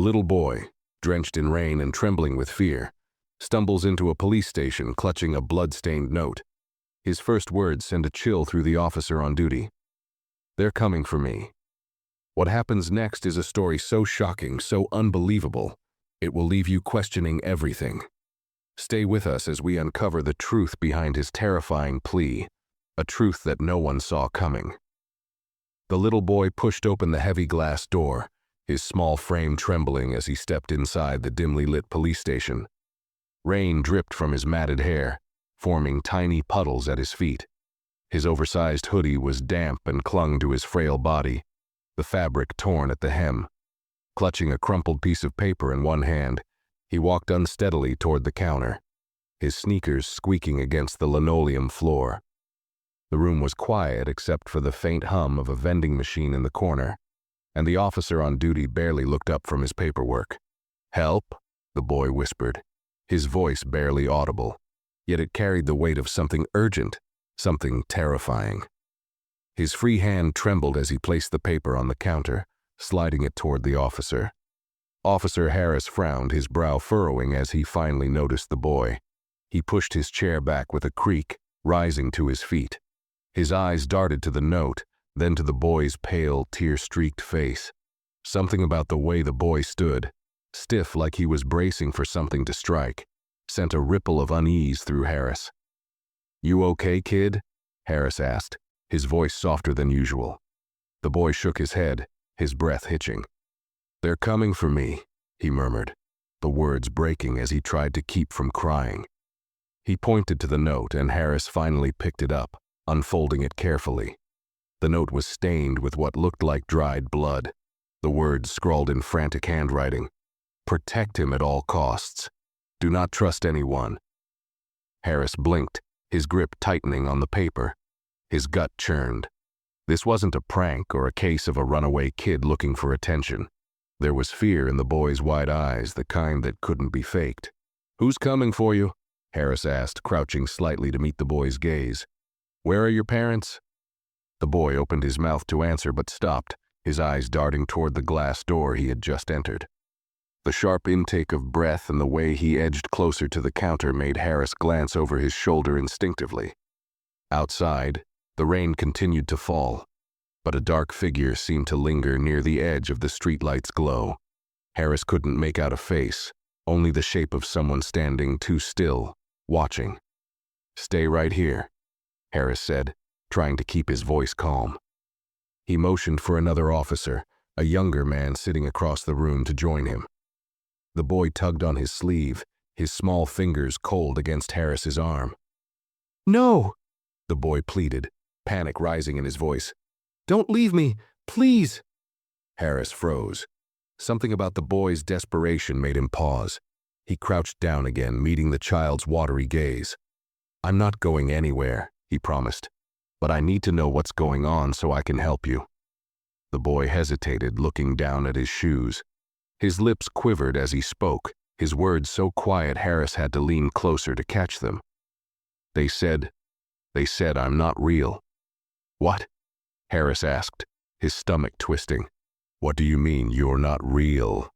little boy, drenched in rain and trembling with fear, stumbles into a police station clutching a blood-stained note. His first words send a chill through the officer on duty. "They're coming for me." What happens next is a story so shocking, so unbelievable, it will leave you questioning everything. Stay with us as we uncover the truth behind his terrifying plea, a truth that no one saw coming. The little boy pushed open the heavy glass door, his small frame trembling as he stepped inside the dimly lit police station. Rain dripped from his matted hair, forming tiny puddles at his feet. His oversized hoodie was damp and clung to his frail body, the fabric torn at the hem. Clutching a crumpled piece of paper in one hand, he walked unsteadily toward the counter, his sneakers squeaking against the linoleum floor. The room was quiet except for the faint hum of a vending machine in the corner, and the officer on duty barely looked up from his paperwork. "Help?" the boy whispered, his voice barely audible, yet it carried the weight of something urgent, something terrifying. His free hand trembled as he placed the paper on the counter, sliding it toward the officer. Officer Harris frowned, his brow furrowing as he finally noticed the boy. He pushed his chair back with a creak, rising to his feet. His eyes darted to the note, then to the boy's pale, tear-streaked face. Something about the way the boy stood, stiff like he was bracing for something to strike, sent a ripple of unease through Harris. "You okay, kid?" Harris asked, his voice softer than usual. The boy shook his head, his breath hitching. "They're coming for me," he murmured, the words breaking as he tried to keep from crying. He pointed to the note, and Harris finally picked it up, unfolding it carefully. The note was stained with what looked like dried blood, the words scrawled in frantic handwriting. "Protect him at all costs. Do not trust anyone." Harris blinked, his grip tightening on the paper. His gut churned. This wasn't a prank or a case of a runaway kid looking for attention. There was fear in the boy's wide eyes, the kind that couldn't be faked. "Who's coming for you?" Harris asked, crouching slightly to meet the boy's gaze. "Where are your parents?" The boy opened his mouth to answer but stopped, his eyes darting toward the glass door he had just entered. The sharp intake of breath and the way he edged closer to the counter made Harris glance over his shoulder instinctively. Outside, the rain continued to fall, but a dark figure seemed to linger near the edge of the streetlight's glow. Harris couldn't make out a face, only the shape of someone standing too still, watching. "Stay right here," Harris said, trying to keep his voice calm. He motioned for another officer, a younger man sitting across the room, to join him. The boy tugged on his sleeve, his small fingers cold against Harris's arm. "No!" the boy pleaded, panic rising in his voice. "Don't leave me, please!" Harris froze. Something about the boy's desperation made him pause. He crouched down again, meeting the child's watery gaze. "I'm not going anywhere," he promised, "but I need to know what's going on so I can help you." The boy hesitated, looking down at his shoes. His lips quivered as he spoke, his words so quiet Harris had to lean closer to catch them. They said I'm not real." "What?" Harris asked, his stomach twisting. "What do you mean, you're not real?"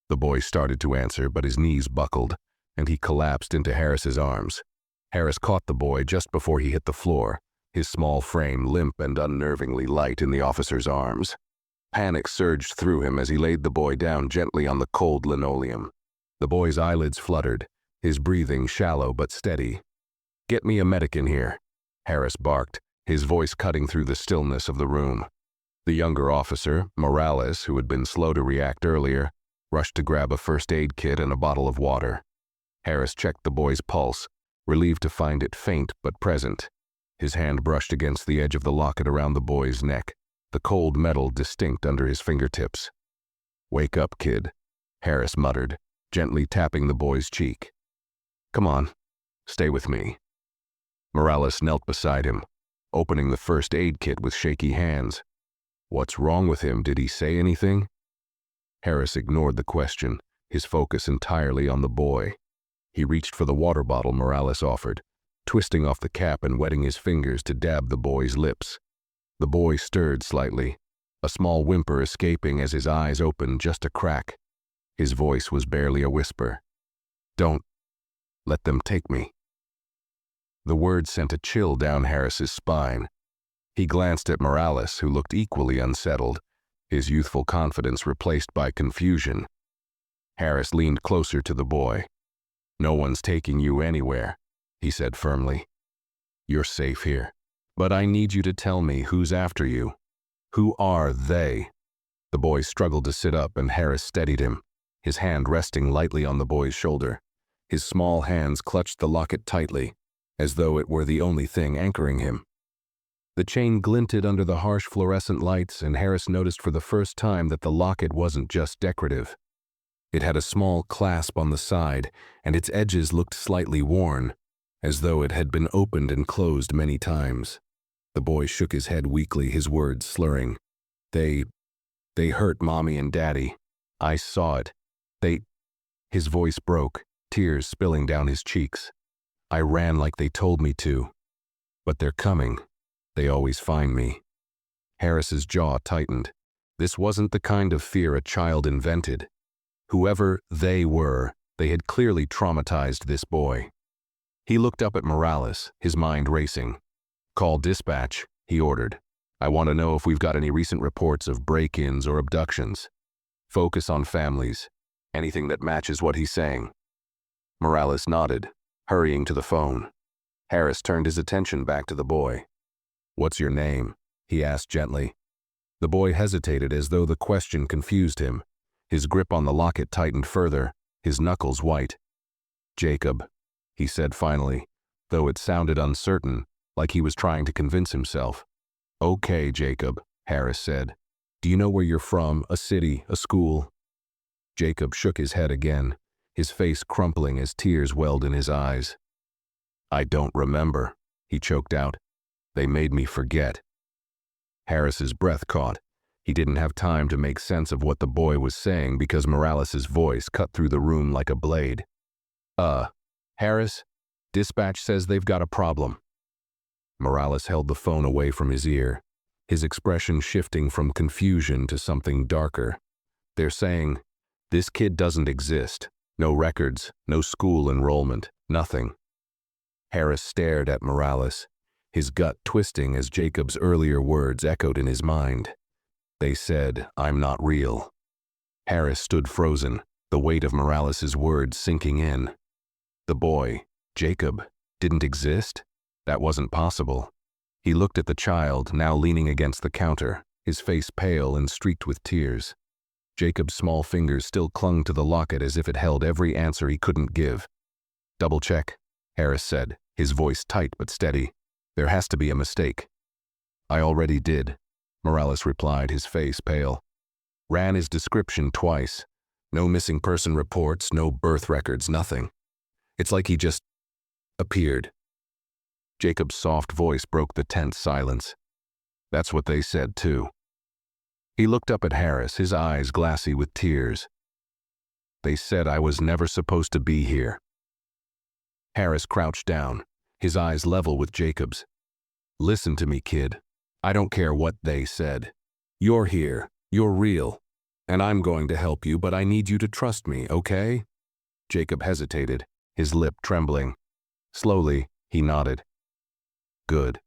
The boy started to answer, but his knees buckled, and he collapsed into Harris's arms. Harris caught the boy just before he hit the floor, his small frame limp and unnervingly light in the officer's arms. Panic surged through him as he laid the boy down gently on the cold linoleum. The boy's eyelids fluttered, his breathing shallow but steady. "Get me a medic in here," Harris barked, his voice cutting through the stillness of the room. The younger officer, Morales, who had been slow to react earlier, rushed to grab a first aid kit and a bottle of water. Harris checked the boy's pulse, relieved to find it faint but present. His hand brushed against the edge of the locket around the boy's neck, the cold metal distinct under his fingertips. "Wake up, kid," Harris muttered, gently tapping the boy's cheek. "Come on, stay with me." Morales knelt beside him, opening the first aid kit with shaky hands. "What's wrong with him? Did he say anything?" Harris ignored the question, his focus entirely on the boy. He reached for the water bottle Morales offered, twisting off the cap and wetting his fingers to dab the boy's lips. The boy stirred slightly, a small whimper escaping as his eyes opened just a crack. His voice was barely a whisper. Don't let them take me. The word sent a chill down Harris's spine. He glanced at Morales, who looked equally unsettled, his youthful confidence replaced by confusion. Harris leaned closer to the boy. No one's taking you anywhere, he said firmly. You're safe here. But I need you to tell me who's after you. Who are they? The boy struggled to sit up and Harris steadied him, his hand resting lightly on the boy's shoulder. His small hands clutched the locket tightly, as though it were the only thing anchoring him. The chain glinted under the harsh fluorescent lights, and Harris noticed for the first time that the locket wasn't just decorative. It had a small clasp on the side, and its edges looked slightly worn, as though it had been opened and closed many times. The boy shook his head weakly, his words slurring. They hurt Mommy and Daddy. I saw it. His voice broke, tears spilling down his cheeks. I ran like they told me to. But they're coming. They always find me. Harris's jaw tightened. This wasn't the kind of fear a child invented. Whoever they were, they had clearly traumatized this boy. He looked up at Morales, his mind racing. Call dispatch, he ordered. I want to know if we've got any recent reports of break-ins or abductions. Focus on families. Anything that matches what he's saying. Morales nodded, hurrying to the phone. Harris turned his attention back to the boy. What's your name? He asked gently. The boy hesitated as though the question confused him. His grip on the locket tightened further, his knuckles white. Jacob, he said finally, though it sounded uncertain, like he was trying to convince himself. Okay, Jacob, Harris said. Do you know where you're from, a city, a school? Jacob shook his head again, his face crumpling as tears welled in his eyes. I don't remember, he choked out. They made me forget. Harris's breath caught. He didn't have time to make sense of what the boy was saying because Morales's voice cut through the room like a blade. Harris, dispatch says they've got a problem. Morales held the phone away from his ear, his expression shifting from confusion to something darker. They're saying, this kid doesn't exist. No records, no school enrollment, nothing. Harris stared at Morales, his gut twisting as Jacob's earlier words echoed in his mind. They said, I'm not real. Harris stood frozen, the weight of Morales's words sinking in. The boy, Jacob, didn't exist? That wasn't possible. He looked at the child, now leaning against the counter, his face pale and streaked with tears. Jacob's small fingers still clung to the locket as if it held every answer he couldn't give. Double check, Harris said, his voice tight but steady. There has to be a mistake. I already did, Morales replied, his face pale. Ran his description twice. No missing person reports, no birth records, nothing. It's like he just appeared. Jacob's soft voice broke the tense silence. That's what they said, too. He looked up at Harris, his eyes glassy with tears. They said I was never supposed to be here. Harris crouched down, his eyes level with Jacob's. Listen to me, kid. I don't care what they said. You're here, you're real, and I'm going to help you, but I need you to trust me, okay? Jacob hesitated, his lip trembling. Slowly, he nodded. Good,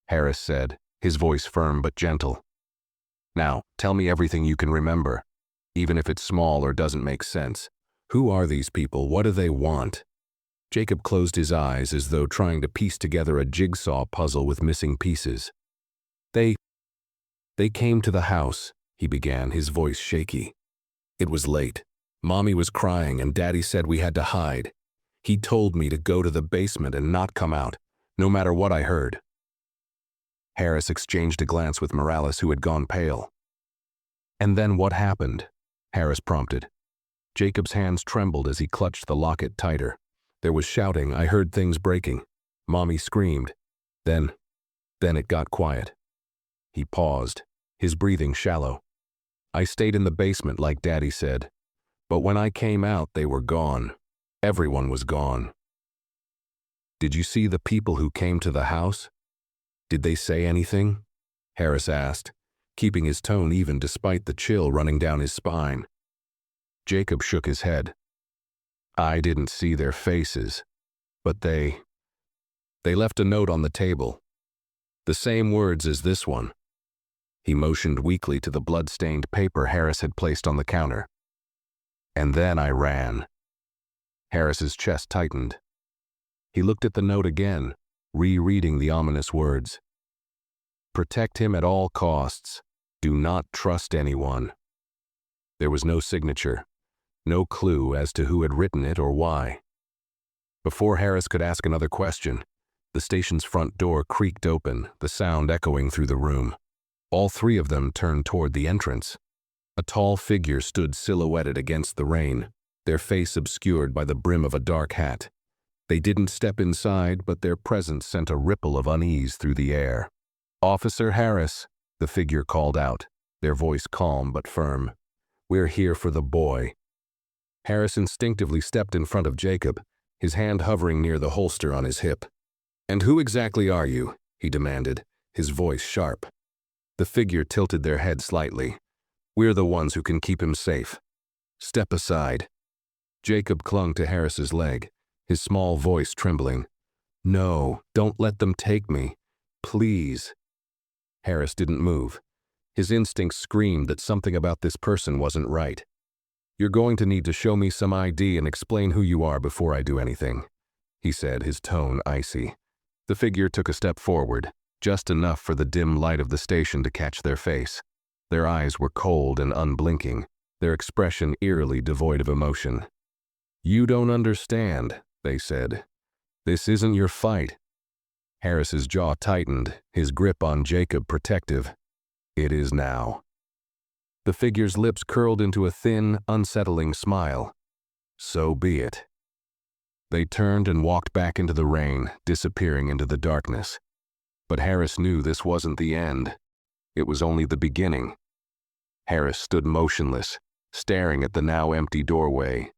Harris said, his voice firm but gentle. Now, tell me everything you can remember, even if it's small or doesn't make sense. Who are these people? What do they want? Jacob closed his eyes as though trying to piece together a jigsaw puzzle with missing pieces. They came to the house, he began, his voice shaky. It was late. Mommy was crying and Daddy said we had to hide. He told me to go to the basement and not come out, no matter what I heard. Harris exchanged a glance with Morales, who had gone pale. And then what happened? Harris prompted. Jacob's hands trembled as he clutched the locket tighter. There was shouting, I heard things breaking. Mommy screamed. Then it got quiet. He paused, his breathing shallow. I stayed in the basement like Daddy said, but when I came out they were gone. Everyone was gone. Did you see the people who came to the house? Did they say anything? Harris asked, keeping his tone even despite the chill running down his spine. Jacob shook his head. I didn't see their faces, but they left a note on the table. The same words as this one. He motioned weakly to the blood-stained paper Harris had placed on the counter. And then I ran. Harris's chest tightened. He looked at the note again, rereading the ominous words. Protect him at all costs. Do not trust anyone. There was no signature, no clue as to who had written it or why. Before Harris could ask another question, the station's front door creaked open, the sound echoing through the room. All three of them turned toward the entrance. A tall figure stood silhouetted against the rain, their face obscured by the brim of a dark hat. They didn't step inside, but their presence sent a ripple of unease through the air. Officer Harris, the figure called out, their voice calm but firm. We're here for the boy. Harris instinctively stepped in front of Jacob, his hand hovering near the holster on his hip. And who exactly are you? He demanded, his voice sharp. The figure tilted their head slightly. We're the ones who can keep him safe. Step aside. Jacob clung to Harris's leg, his small voice trembling. No, don't let them take me. Please. Harris didn't move. His instincts screamed that something about this person wasn't right. You're going to need to show me some ID and explain who you are before I do anything, he said, his tone icy. The figure took a step forward, just enough for the dim light of the station to catch their face. Their eyes were cold and unblinking, their expression eerily devoid of emotion. You don't understand, they said. This isn't your fight. Harris's jaw tightened, his grip on Jacob protective. It is now. The figure's lips curled into a thin, unsettling smile. So be it. They turned and walked back into the rain, disappearing into the darkness. But Harris knew this wasn't the end. It was only the beginning. Harris stood motionless, staring at the now empty doorway,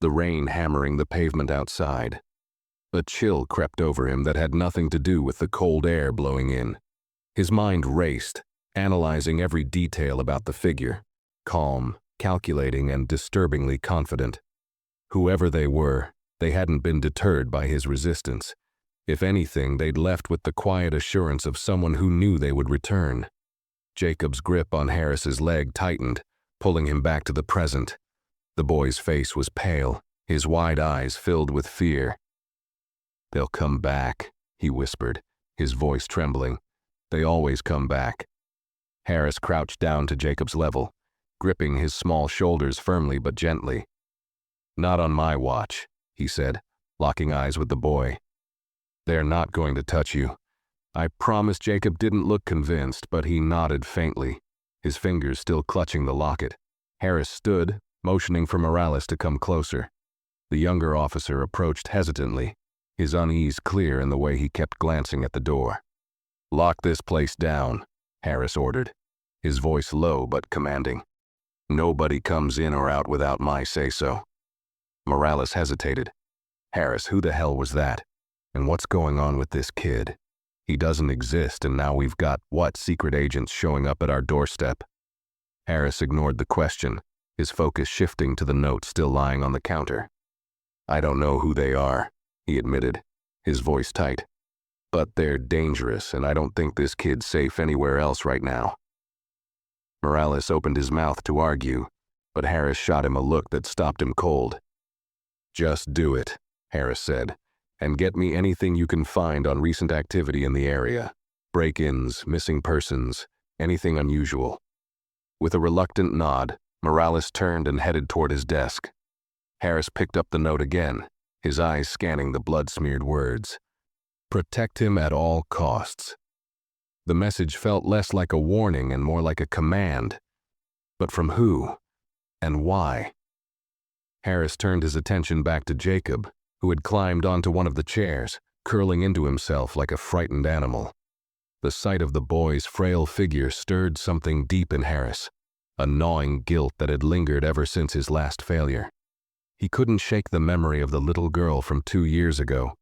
the rain hammering the pavement outside. A chill crept over him that had nothing to do with the cold air blowing in. His mind raced, analyzing every detail about the figure, calm, calculating, and disturbingly confident. Whoever they were, they hadn't been deterred by his resistance. If anything, they'd left with the quiet assurance of someone who knew they would return. Jacob's grip on Harris's leg tightened, pulling him back to the present. The boy's face was pale, his wide eyes filled with fear. They'll come back, he whispered, his voice trembling. They always come back. Harris crouched down to Jacob's level, gripping his small shoulders firmly but gently. Not on my watch, he said, locking eyes with the boy. They're not going to touch you. I promise. Jacob didn't look convinced, but he nodded faintly, his fingers still clutching the locket. Harris stood, motioning for Morales to come closer. The younger officer approached hesitantly, his unease clear in the way he kept glancing at the door. Lock this place down, Harris ordered, his voice low but commanding. Nobody comes in or out without my say-so. Morales hesitated. Harris, who the hell was that? And what's going on with this kid? He doesn't exist, and now we've got, what, secret agents showing up at our doorstep? Harris ignored the question, his focus shifting to the note still lying on the counter. I don't know who they are, he admitted, his voice tight. But they're dangerous, and I don't think this kid's safe anywhere else right now. Morales opened his mouth to argue, but Harris shot him a look that stopped him cold. Just do it, Harris said, and get me anything you can find on recent activity in the area. Break-ins, missing persons, anything unusual. With a reluctant nod, Morales turned and headed toward his desk. Harris picked up the note again, his eyes scanning the blood-smeared words. Protect him at all costs. The message felt less like a warning and more like a command. But from who? And why? Harris turned his attention back to Jacob, who had climbed onto one of the chairs, curling into himself like a frightened animal. The sight of the boy's frail figure stirred something deep in Harris, a gnawing guilt that had lingered ever since his last failure. He couldn't shake the memory of the little girl from 2 years ago,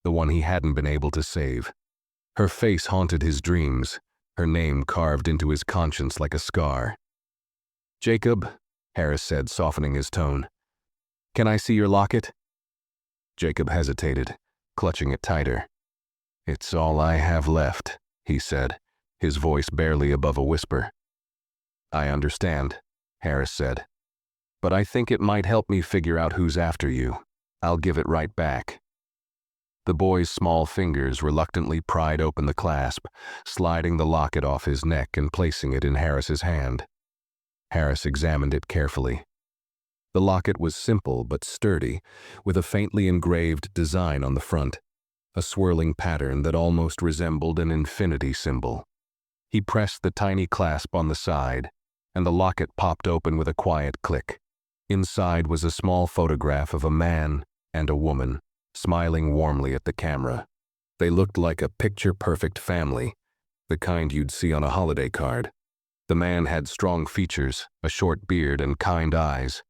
the one he hadn't been able to save. Her face haunted his dreams, her name carved into his conscience like a scar. Jacob, Harris said, softening his tone. "Can I see your locket?" Jacob hesitated, clutching it tighter. "It's all I have left," he said, his voice barely above a whisper. "I understand," Harris said. "But I think it might help me figure out who's after you. I'll give it right back." The boy's small fingers reluctantly pried open the clasp, sliding the locket off his neck and placing it in Harris's hand. Harris examined it carefully. The locket was simple but sturdy, with a faintly engraved design on the front, a swirling pattern that almost resembled an infinity symbol. He pressed the tiny clasp on the side, and the locket popped open with a quiet click. Inside was a small photograph of a man and a woman, smiling warmly at the camera. They looked like a picture-perfect family, the kind you'd see on a holiday card. The man had strong features, a short beard, and kind eyes.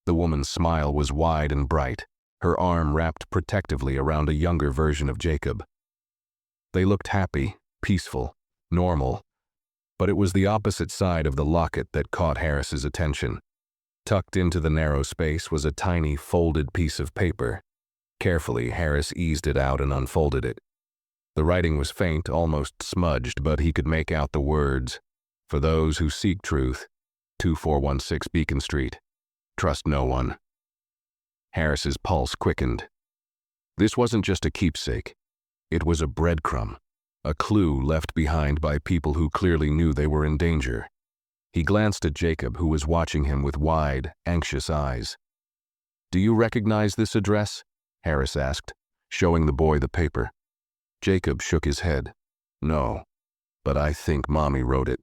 The woman's smile was wide and bright, her arm wrapped protectively around a younger version of Jacob. They looked happy, peaceful, normal, but it was the opposite side of the locket that caught Harris's attention. Tucked into the narrow space was a tiny, folded piece of paper. Carefully, Harris eased it out and unfolded it. The writing was faint, almost smudged, but he could make out the words, "For those who seek truth, 2416 Beacon Street. Trust no one." Harris's pulse quickened. This wasn't just a keepsake. It was a breadcrumb, a clue left behind by people who clearly knew they were in danger. He glanced at Jacob, who was watching him with wide, anxious eyes. "Do you recognize this address?" Harris asked, showing the boy the paper. Jacob shook his head. "No, but I think Mommy wrote it,"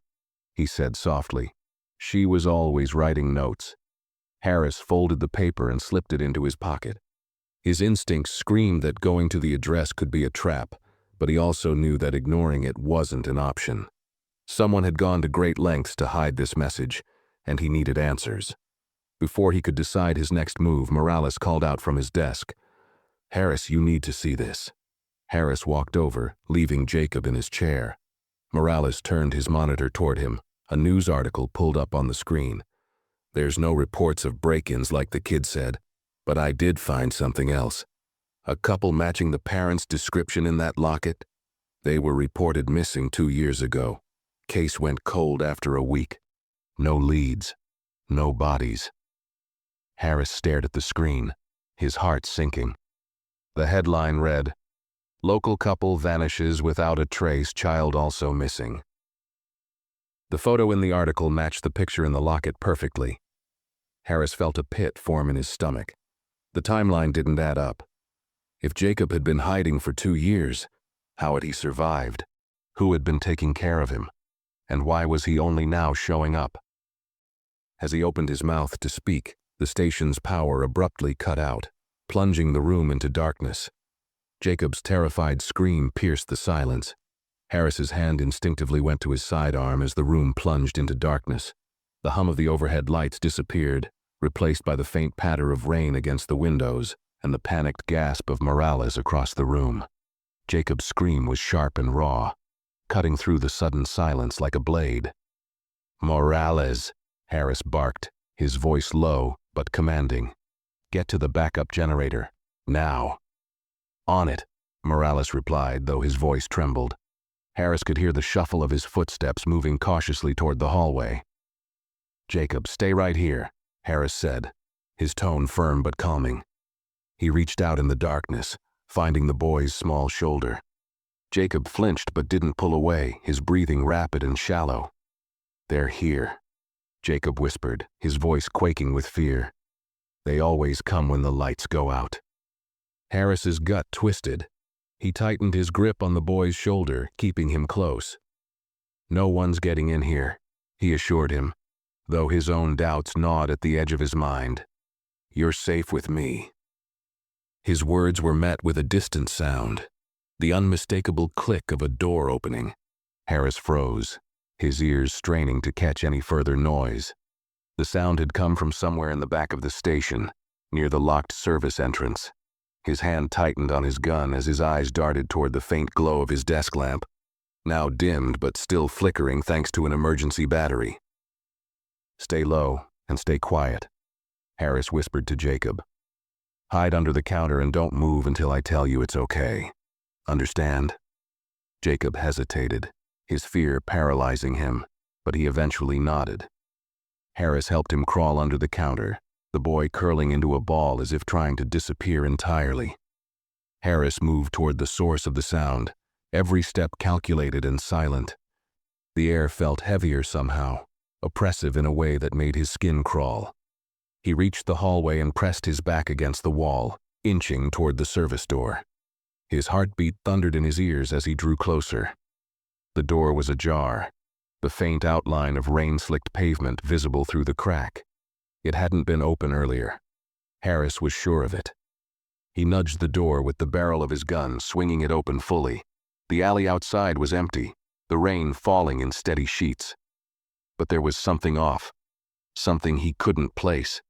he said softly. "She was always writing notes." Harris folded the paper and slipped it into his pocket. His instincts screamed that going to the address could be a trap, but he also knew that ignoring it wasn't an option. Someone had gone to great lengths to hide this message, and he needed answers. Before he could decide his next move, Morales called out from his desk, "Harris, you need to see this." Harris walked over, leaving Jacob in his chair. Morales turned his monitor toward him, a news article pulled up on the screen. "There's no reports of break-ins like the kid said, but I did find something else. A couple matching the parents' description in that locket. They were reported missing 2 years ago. Case went cold after a week. No leads. No bodies." Harris stared at the screen, his heart sinking. The headline read, "Local couple vanishes without a trace, child also missing." The photo in the article matched the picture in the locket perfectly. Harris felt a pit form in his stomach. The timeline didn't add up. If Jacob had been hiding for 2 years, how had he survived? Who had been taking care of him? And why was he only now showing up? As he opened his mouth to speak, the station's power abruptly cut out, plunging the room into darkness. Jacob's terrified scream pierced the silence. Harris's hand instinctively went to his sidearm as the room plunged into darkness. The hum of the overhead lights disappeared, replaced by the faint patter of rain against the windows and the panicked gasp of Morales across the room. Jacob's scream was sharp and raw, cutting through the sudden silence like a blade. "Morales," Harris barked, his voice low but commanding. "Get to the backup generator, now." "On it," Morales replied, though his voice trembled. Harris could hear the shuffle of his footsteps moving cautiously toward the hallway. "Jacob, stay right here," Harris said, his tone firm but calming. He reached out in the darkness, finding the boy's small shoulder. Jacob flinched but didn't pull away, his breathing rapid and shallow. "They're here," Jacob whispered, his voice quaking with fear. "They always come when the lights go out." Harris's gut twisted. He tightened his grip on the boy's shoulder, keeping him close. "No one's getting in here," he assured him, though his own doubts gnawed at the edge of his mind. "You're safe with me." His words were met with a distant sound, the unmistakable click of a door opening. Harris froze, his ears straining to catch any further noise. The sound had come from somewhere in the back of the station, near the locked service entrance. His hand tightened on his gun as his eyes darted toward the faint glow of his desk lamp, now dimmed but still flickering thanks to an emergency battery. "Stay low," and stay quiet," Harris whispered to Jacob. "Hide under the counter and don't move until I tell you it's okay. Understand?" Jacob hesitated, his fear paralyzing him, but he eventually nodded. Harris helped him crawl under the counter, the boy curling into a ball as if trying to disappear entirely. Harris moved toward the source of the sound, every step calculated and silent. The air felt heavier somehow, oppressive in a way that made his skin crawl. He reached the hallway and pressed his back against the wall, inching toward the service door. His heartbeat thundered in his ears as he drew closer. The door was ajar, the faint outline of rain-slicked pavement visible through the crack. It hadn't been open earlier. Harris was sure of it. He nudged the door with the barrel of his gun, swinging it open fully. The alley outside was empty, the rain falling in steady sheets. But there was something off, something he couldn't place.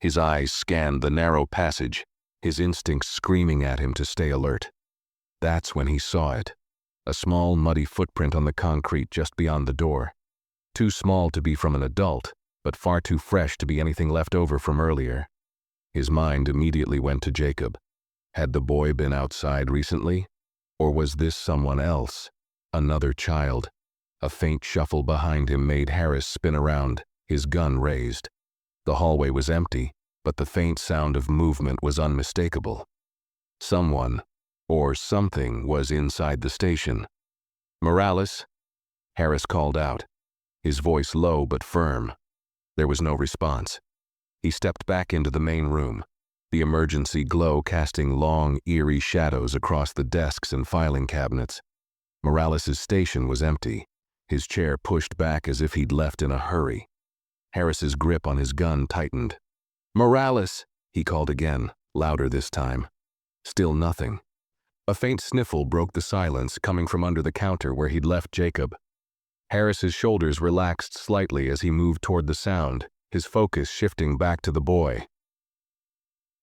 His eyes scanned the narrow passage, his instincts screaming at him to stay alert. That's when he saw it. A small, muddy footprint on the concrete just beyond the door. Too small to be from an adult, but far too fresh to be anything left over from earlier. His mind immediately went to Jacob. Had the boy been outside recently? Or was this someone else? Another child? A faint shuffle behind him made Harris spin around, his gun raised. The hallway was empty, but the faint sound of movement was unmistakable. Someone, or something, was inside the station. "Morales?" Harris called out, his voice low but firm. There was no response. He stepped back into the main room, the emergency glow casting long, eerie shadows across the desks and filing cabinets. Morales' station was empty, his chair pushed back as if he'd left in a hurry. Harris's grip on his gun tightened. "Morales!" he called again, louder this time. Still nothing. A faint sniffle broke the silence coming from under the counter where he'd left Jacob. Harris's shoulders relaxed slightly as he moved toward the sound, his focus shifting back to the boy.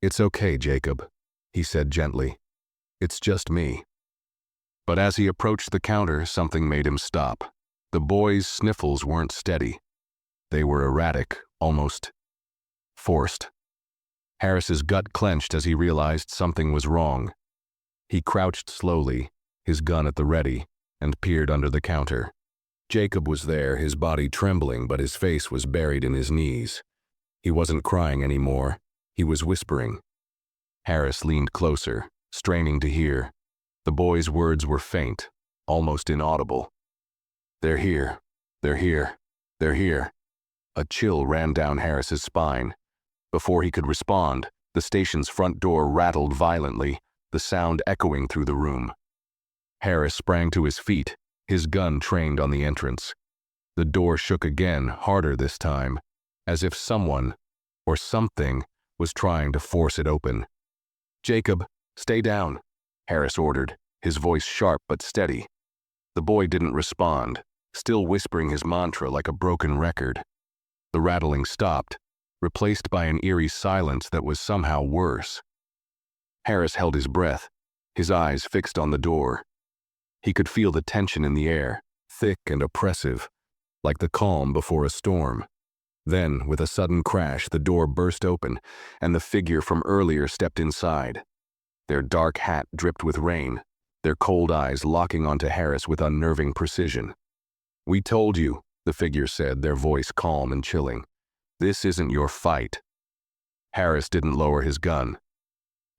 "It's okay, Jacob," he said gently. "It's just me." But as he approached the counter, something made him stop. The boy's sniffles weren't steady. They were erratic, almost forced. Harris's gut clenched as he realized something was wrong. He crouched slowly, his gun at the ready, and peered under the counter. Jacob was there, his body trembling, but his face was buried in his knees. He wasn't crying anymore. He was whispering. Harris leaned closer, straining to hear. The boy's words were faint, almost inaudible. "They're here. They're here. They're here." A chill ran down Harris's spine. Before he could respond, the station's front door rattled violently, the sound echoing through the room. Harris sprang to his feet, his gun trained on the entrance. The door shook again, harder this time, as if someone, or something, was trying to force it open. "Jacob, stay down," Harris ordered, his voice sharp but steady. The boy didn't respond, still whispering his mantra like a broken record. The rattling stopped, replaced by an eerie silence that was somehow worse. Harris held his breath, his eyes fixed on the door. He could feel the tension in the air, thick and oppressive, like the calm before a storm. Then, with a sudden crash, the door burst open, and the figure from earlier stepped inside. Their dark hat dripped with rain, their cold eyes locking onto Harris with unnerving precision. "We told you," the figure said, their voice calm and chilling. "This isn't your fight." Harris didn't lower his gun.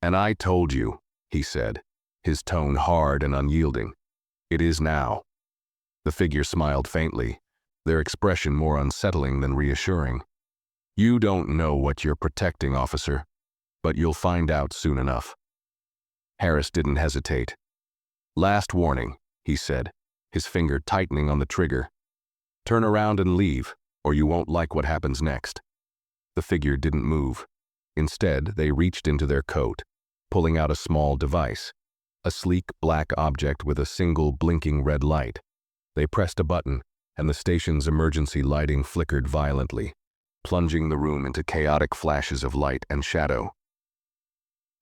"And I told you," he said, his tone hard and unyielding. "It is now." The figure smiled faintly, their expression more unsettling than reassuring. "You don't know what you're protecting, officer, but you'll find out soon enough." Harris didn't hesitate. "Last warning," he said, his finger tightening on the trigger. "Turn around and leave, or you won't like what happens next." The figure didn't move. Instead, they reached into their coat, pulling out a small device, a sleek black object with a single blinking red light. They pressed a button, and the station's emergency lighting flickered violently, plunging the room into chaotic flashes of light and shadow.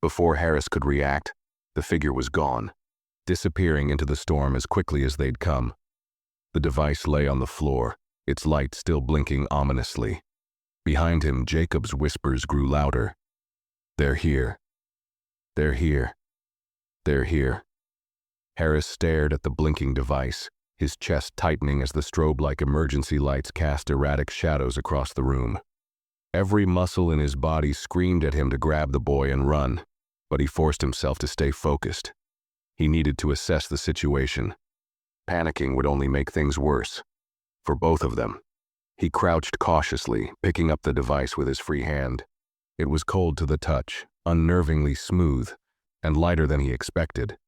Before Harris could react, the figure was gone, disappearing into the storm as quickly as they'd come. The device lay on the floor, its light still blinking ominously. Behind him, Jacob's whispers grew louder. "They're here. They're here. They're here." Harris stared at the blinking device, his chest tightening as the strobe-like emergency lights cast erratic shadows across the room. Every muscle in his body screamed at him to grab the boy and run, but he forced himself to stay focused. He needed to assess the situation. Panicking would only make things worse, for both of them. He crouched cautiously, picking up the device with his free hand. It was cold to the touch, unnervingly smooth, and lighter than he expected.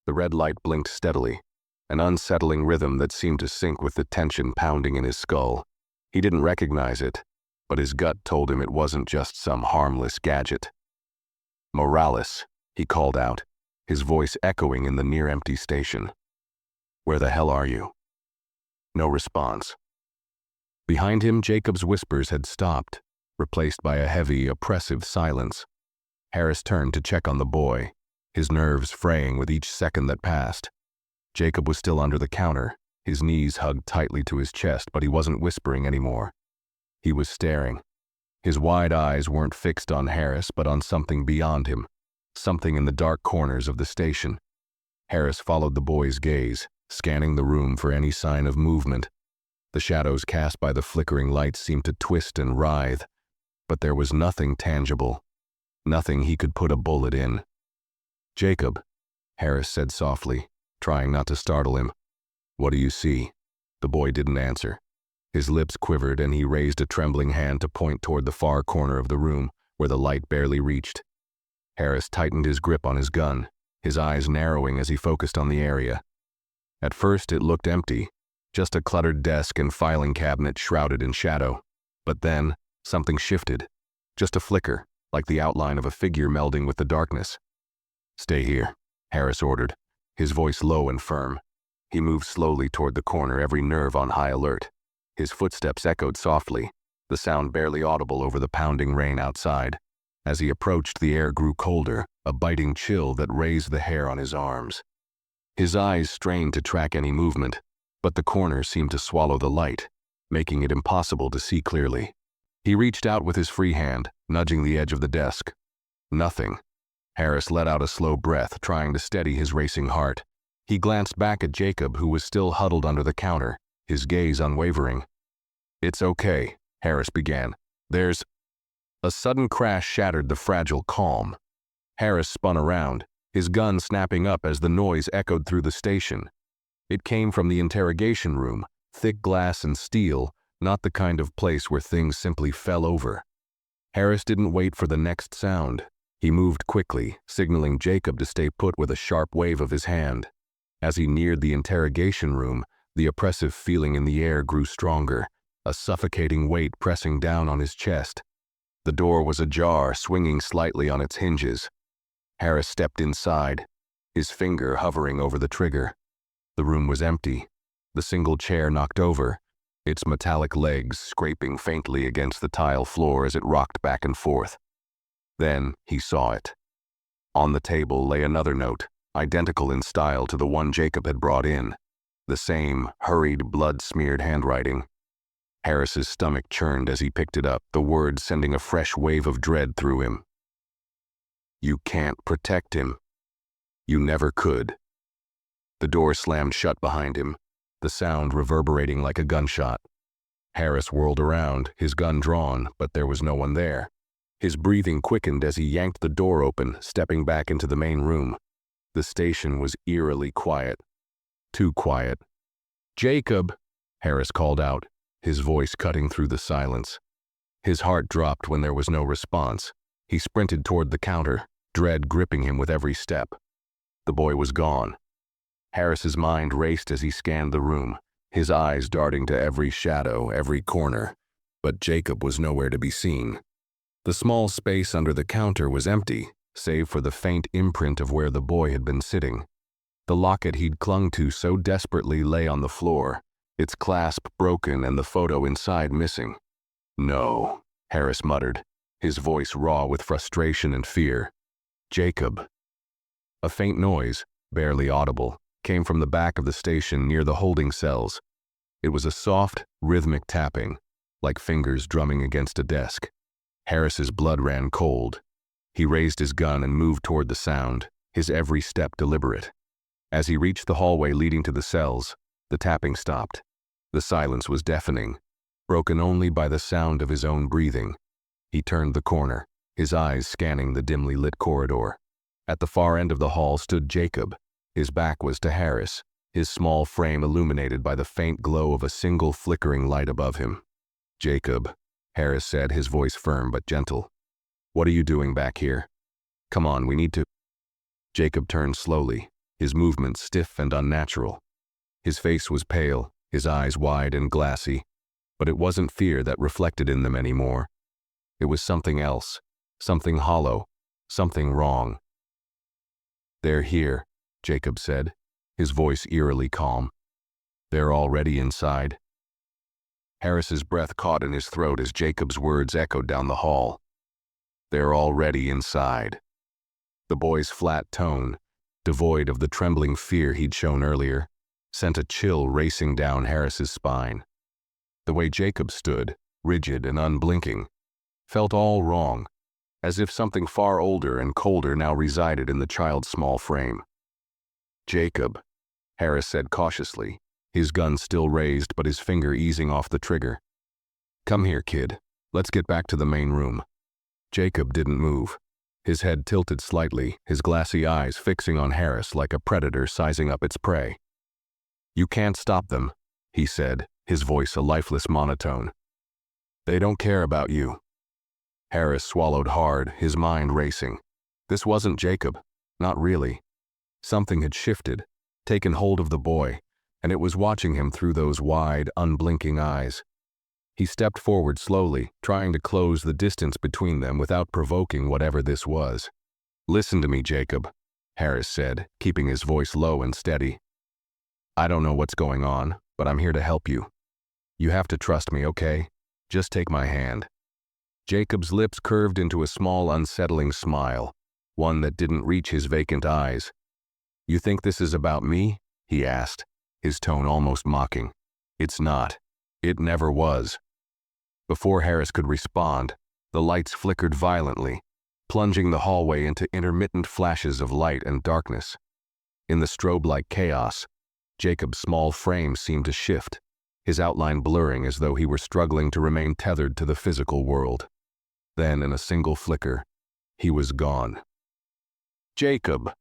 The red light blinked steadily, an unsettling rhythm that seemed to sync with the tension pounding in his skull. He didn't recognize it, but his gut told him it wasn't just some harmless gadget. "Morales," he called out, his voice echoing in the near-empty station. "Where the hell are you?" No response. Behind him, Jacob's whispers had stopped, replaced by a heavy, oppressive silence. Harris turned to check on the boy, his nerves fraying with each second that passed. Jacob was still under the counter, his knees hugged tightly to his chest, but he wasn't whispering anymore. He was staring. His wide eyes weren't fixed on Harris, but on something beyond him, something in the dark corners of the station. Harris followed the boy's gaze, scanning the room for any sign of movement. The shadows cast by the flickering lights seemed to twist and writhe, but there was nothing tangible, nothing he could put a bullet in. "Jacob," Harris said softly, trying not to startle him. "What do you see?" The boy didn't answer. His lips quivered and he raised a trembling hand to point toward the far corner of the room, where the light barely reached. Harris tightened his grip on his gun, his eyes narrowing as he focused on the area. At first it looked empty, just a cluttered desk and filing cabinet shrouded in shadow. But then, something shifted. Just a flicker, like the outline of a figure melding with the darkness. "Stay here," Harris ordered, his voice low and firm. He moved slowly toward the corner, every nerve on high alert. His footsteps echoed softly, the sound barely audible over the pounding rain outside. As he approached, the air grew colder, a biting chill that raised the hair on his arms. His eyes strained to track any movement, but the corner seemed to swallow the light, making it impossible to see clearly. He reached out with his free hand, nudging the edge of the desk. Nothing. Harris let out a slow breath, trying to steady his racing heart. He glanced back at Jacob, who was still huddled under the counter, his gaze unwavering. "It's okay," Harris began. "There's—" A sudden crash shattered the fragile calm. Harris spun around, his gun snapping up as the noise echoed through the station. It came from the interrogation room, thick glass and steel, not the kind of place where things simply fell over. Harris didn't wait for the next sound. He moved quickly, signaling Jacob to stay put with a sharp wave of his hand. As he neared the interrogation room, the oppressive feeling in the air grew stronger, a suffocating weight pressing down on his chest. The door was ajar, swinging slightly on its hinges. Harris stepped inside, his finger hovering over the trigger. The room was empty, the single chair knocked over, its metallic legs scraping faintly against the tile floor as it rocked back and forth. Then he saw it. On the table lay another note, identical in style to the one Jacob had brought in. The same hurried, blood-smeared handwriting. Harris's stomach churned as he picked it up, the words sending a fresh wave of dread through him. "You can't protect him. You never could." The door slammed shut behind him, the sound reverberating like a gunshot. Harris whirled around, his gun drawn, but there was no one there. His breathing quickened as he yanked the door open, stepping back into the main room. The station was eerily quiet. Too quiet. "Jacob," Harris called out, his voice cutting through the silence. His heart dropped when there was no response. He sprinted toward the counter, dread gripping him with every step. The boy was gone. Harris's mind raced as he scanned the room, his eyes darting to every shadow, every corner. But Jacob was nowhere to be seen. The small space under the counter was empty, save for the faint imprint of where the boy had been sitting. The locket he'd clung to so desperately lay on the floor, its clasp broken and the photo inside missing. "No," Harris muttered, his voice raw with frustration and fear. "Jacob." A faint noise, barely audible, came from the back of the station near the holding cells. It was a soft, rhythmic tapping, like fingers drumming against a desk. Harris's blood ran cold. He raised his gun and moved toward the sound, his every step deliberate. As he reached the hallway leading to the cells, the tapping stopped. The silence was deafening, broken only by the sound of his own breathing. He turned the corner, his eyes scanning the dimly lit corridor. At the far end of the hall stood Jacob. His back was to Harris, his small frame illuminated by the faint glow of a single flickering light above him. "Jacob," Harris said, his voice firm but gentle. "What are you doing back here? Come on, we need to—" Jacob turned slowly, his movements stiff and unnatural. His face was pale, his eyes wide and glassy, but it wasn't fear that reflected in them anymore. It was something else, something hollow, something wrong. "They're here," Jacob said, his voice eerily calm. "They're already inside." Harris's breath caught in his throat as Jacob's words echoed down the hall. "They're already inside." The boy's flat tone, devoid of the trembling fear he'd shown earlier, sent a chill racing down Harris's spine. The way Jacob stood, rigid and unblinking, felt all wrong, as if something far older and colder now resided in the child's small frame. "Jacob," Harris said cautiously, his gun still raised but his finger easing off the trigger. "Come here, kid. Let's get back to the main room." Jacob didn't move. His head tilted slightly, his glassy eyes fixing on Harris like a predator sizing up its prey. "You can't stop them," he said, his voice a lifeless monotone. "They don't care about you." Harris swallowed hard, his mind racing. This wasn't Jacob. Not really. Something had shifted, taken hold of the boy, and it was watching him through those wide, unblinking eyes. He stepped forward slowly, trying to close the distance between them without provoking whatever this was. "Listen to me, Jacob," Harris said, keeping his voice low and steady. "I don't know what's going on, but I'm here to help you. You have to trust me, okay? Just take my hand." Jacob's lips curved into a small, unsettling smile, one that didn't reach his vacant eyes. "You think this is about me?" he asked, his tone almost mocking. "It's not. It never was." Before Harris could respond, the lights flickered violently, plunging the hallway into intermittent flashes of light and darkness. In the strobe-like chaos, Jacob's small frame seemed to shift, his outline blurring as though he were struggling to remain tethered to the physical world. Then, in a single flicker, he was gone. "Jacob!"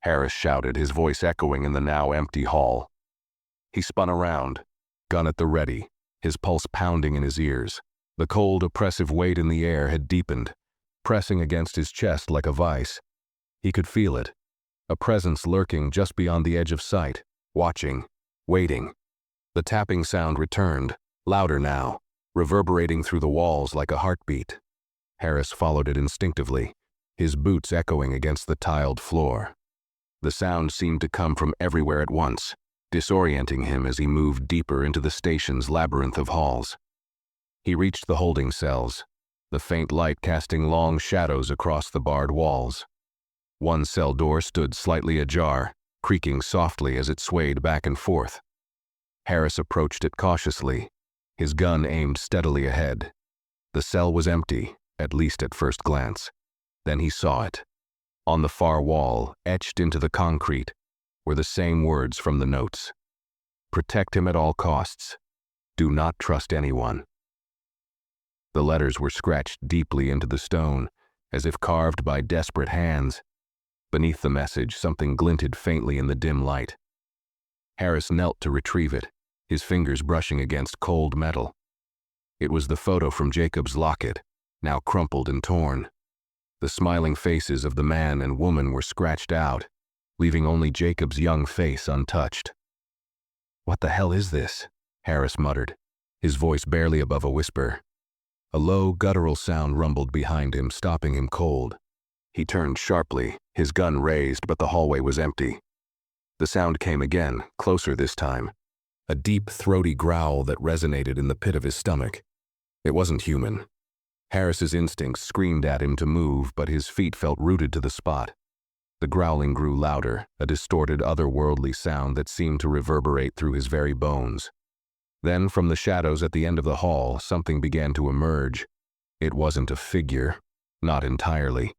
Harris shouted, his voice echoing in the now empty hall. He spun around, gun at the ready, his pulse pounding in his ears. The cold, oppressive weight in the air had deepened, pressing against his chest like a vice. He could feel it, a presence lurking just beyond the edge of sight, watching, waiting. The tapping sound returned, louder now, reverberating through the walls like a heartbeat. Harris followed it instinctively, his boots echoing against the tiled floor. The sound seemed to come from everywhere at once, disorienting him as he moved deeper into the station's labyrinth of halls. He reached the holding cells, the faint light casting long shadows across the barred walls. One cell door stood slightly ajar, creaking softly as it swayed back and forth. Harris approached it cautiously, his gun aimed steadily ahead. The cell was empty, at least at first glance. Then he saw it. On the far wall, etched into the concrete, were the same words from the notes. "Protect him at all costs. Do not trust anyone." The letters were scratched deeply into the stone, as if carved by desperate hands. Beneath the message, something glinted faintly in the dim light. Harris knelt to retrieve it, his fingers brushing against cold metal. It was the photo from Jacob's locket, now crumpled and torn. The smiling faces of the man and woman were scratched out, leaving only Jacob's young face untouched. "What the hell is this?" Harris muttered, his voice barely above a whisper. A low, guttural sound rumbled behind him, stopping him cold. He turned sharply, his gun raised, but the hallway was empty. The sound came again, closer this time. A deep, throaty growl that resonated in the pit of his stomach. It wasn't human. Harris's instincts screamed at him to move, but his feet felt rooted to the spot. The growling grew louder, a distorted, otherworldly sound that seemed to reverberate through his very bones. Then, from the shadows at the end of the hall, something began to emerge. It wasn't a figure, not entirely.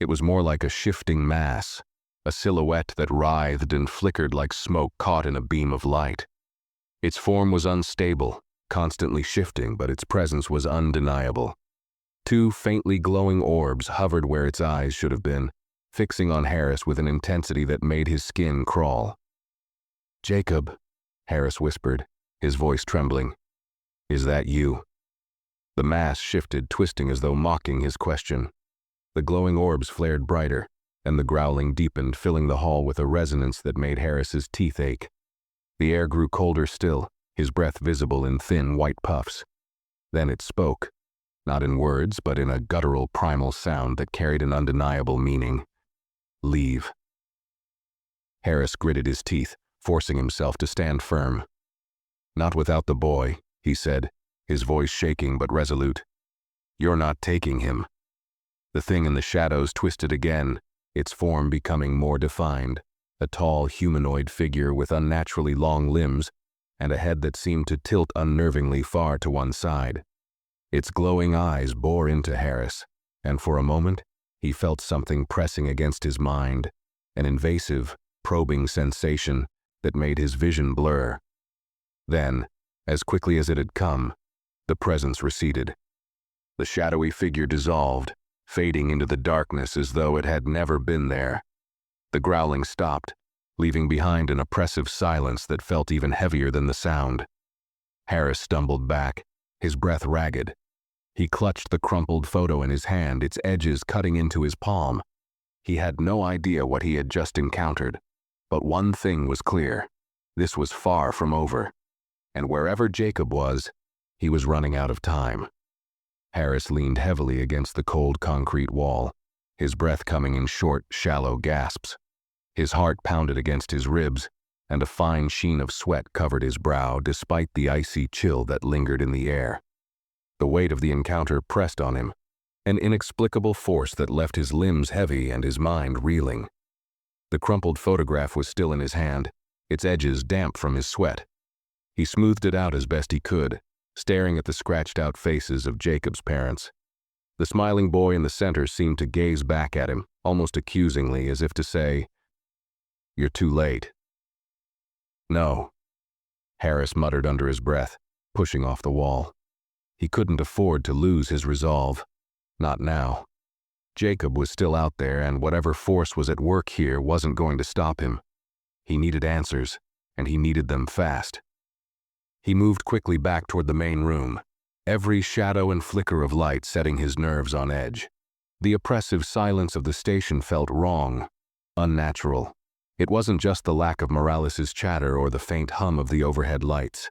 It was more like a shifting mass, a silhouette that writhed and flickered like smoke caught in a beam of light. Its form was unstable, constantly shifting, but its presence was undeniable. Two faintly glowing orbs hovered where its eyes should have been, fixing on Harris with an intensity that made his skin crawl. "Jacob," Harris whispered, his voice trembling. "Is that you?" The mass shifted, twisting as though mocking his question. The glowing orbs flared brighter, and the growling deepened, filling the hall with a resonance that made Harris's teeth ache. The air grew colder still, his breath visible in thin white puffs. Then it spoke, not in words, but in a guttural primal sound that carried an undeniable meaning. "Leave." Harris gritted his teeth, forcing himself to stand firm. "Not without the boy," he said, his voice shaking but resolute. "You're not taking him." The thing in the shadows twisted again, its form becoming more defined, a tall humanoid figure with unnaturally long limbs and a head that seemed to tilt unnervingly far to one side. Its glowing eyes bore into Harris, and for a moment he felt something pressing against his mind, an invasive, probing sensation that made his vision blur. Then, as quickly as it had come, the presence receded. The shadowy figure dissolved, fading into the darkness as though it had never been there. The growling stopped, leaving behind an oppressive silence that felt even heavier than the sound. Harris stumbled back, his breath ragged. He clutched the crumpled photo in his hand, its edges cutting into his palm. He had no idea what he had just encountered, but one thing was clear. This was far from over, and wherever Jacob was, he was running out of time. Harris leaned heavily against the cold concrete wall, his breath coming in short, shallow gasps. His heart pounded against his ribs, and a fine sheen of sweat covered his brow despite the icy chill that lingered in the air. The weight of the encounter pressed on him, an inexplicable force that left his limbs heavy and his mind reeling. The crumpled photograph was still in his hand, its edges damp from his sweat. He smoothed it out as best he could, staring at the scratched-out faces of Jacob's parents. The smiling boy in the center seemed to gaze back at him, almost accusingly, as if to say, "You're too late." "No," Harris muttered under his breath, pushing off the wall. He couldn't afford to lose his resolve. Not now. Jacob was still out there, and whatever force was at work here wasn't going to stop him. He needed answers, and he needed them fast. He moved quickly back toward the main room, every shadow and flicker of light setting his nerves on edge. The oppressive silence of the station felt wrong, unnatural. It wasn't just the lack of Morales's chatter or the faint hum of the overhead lights.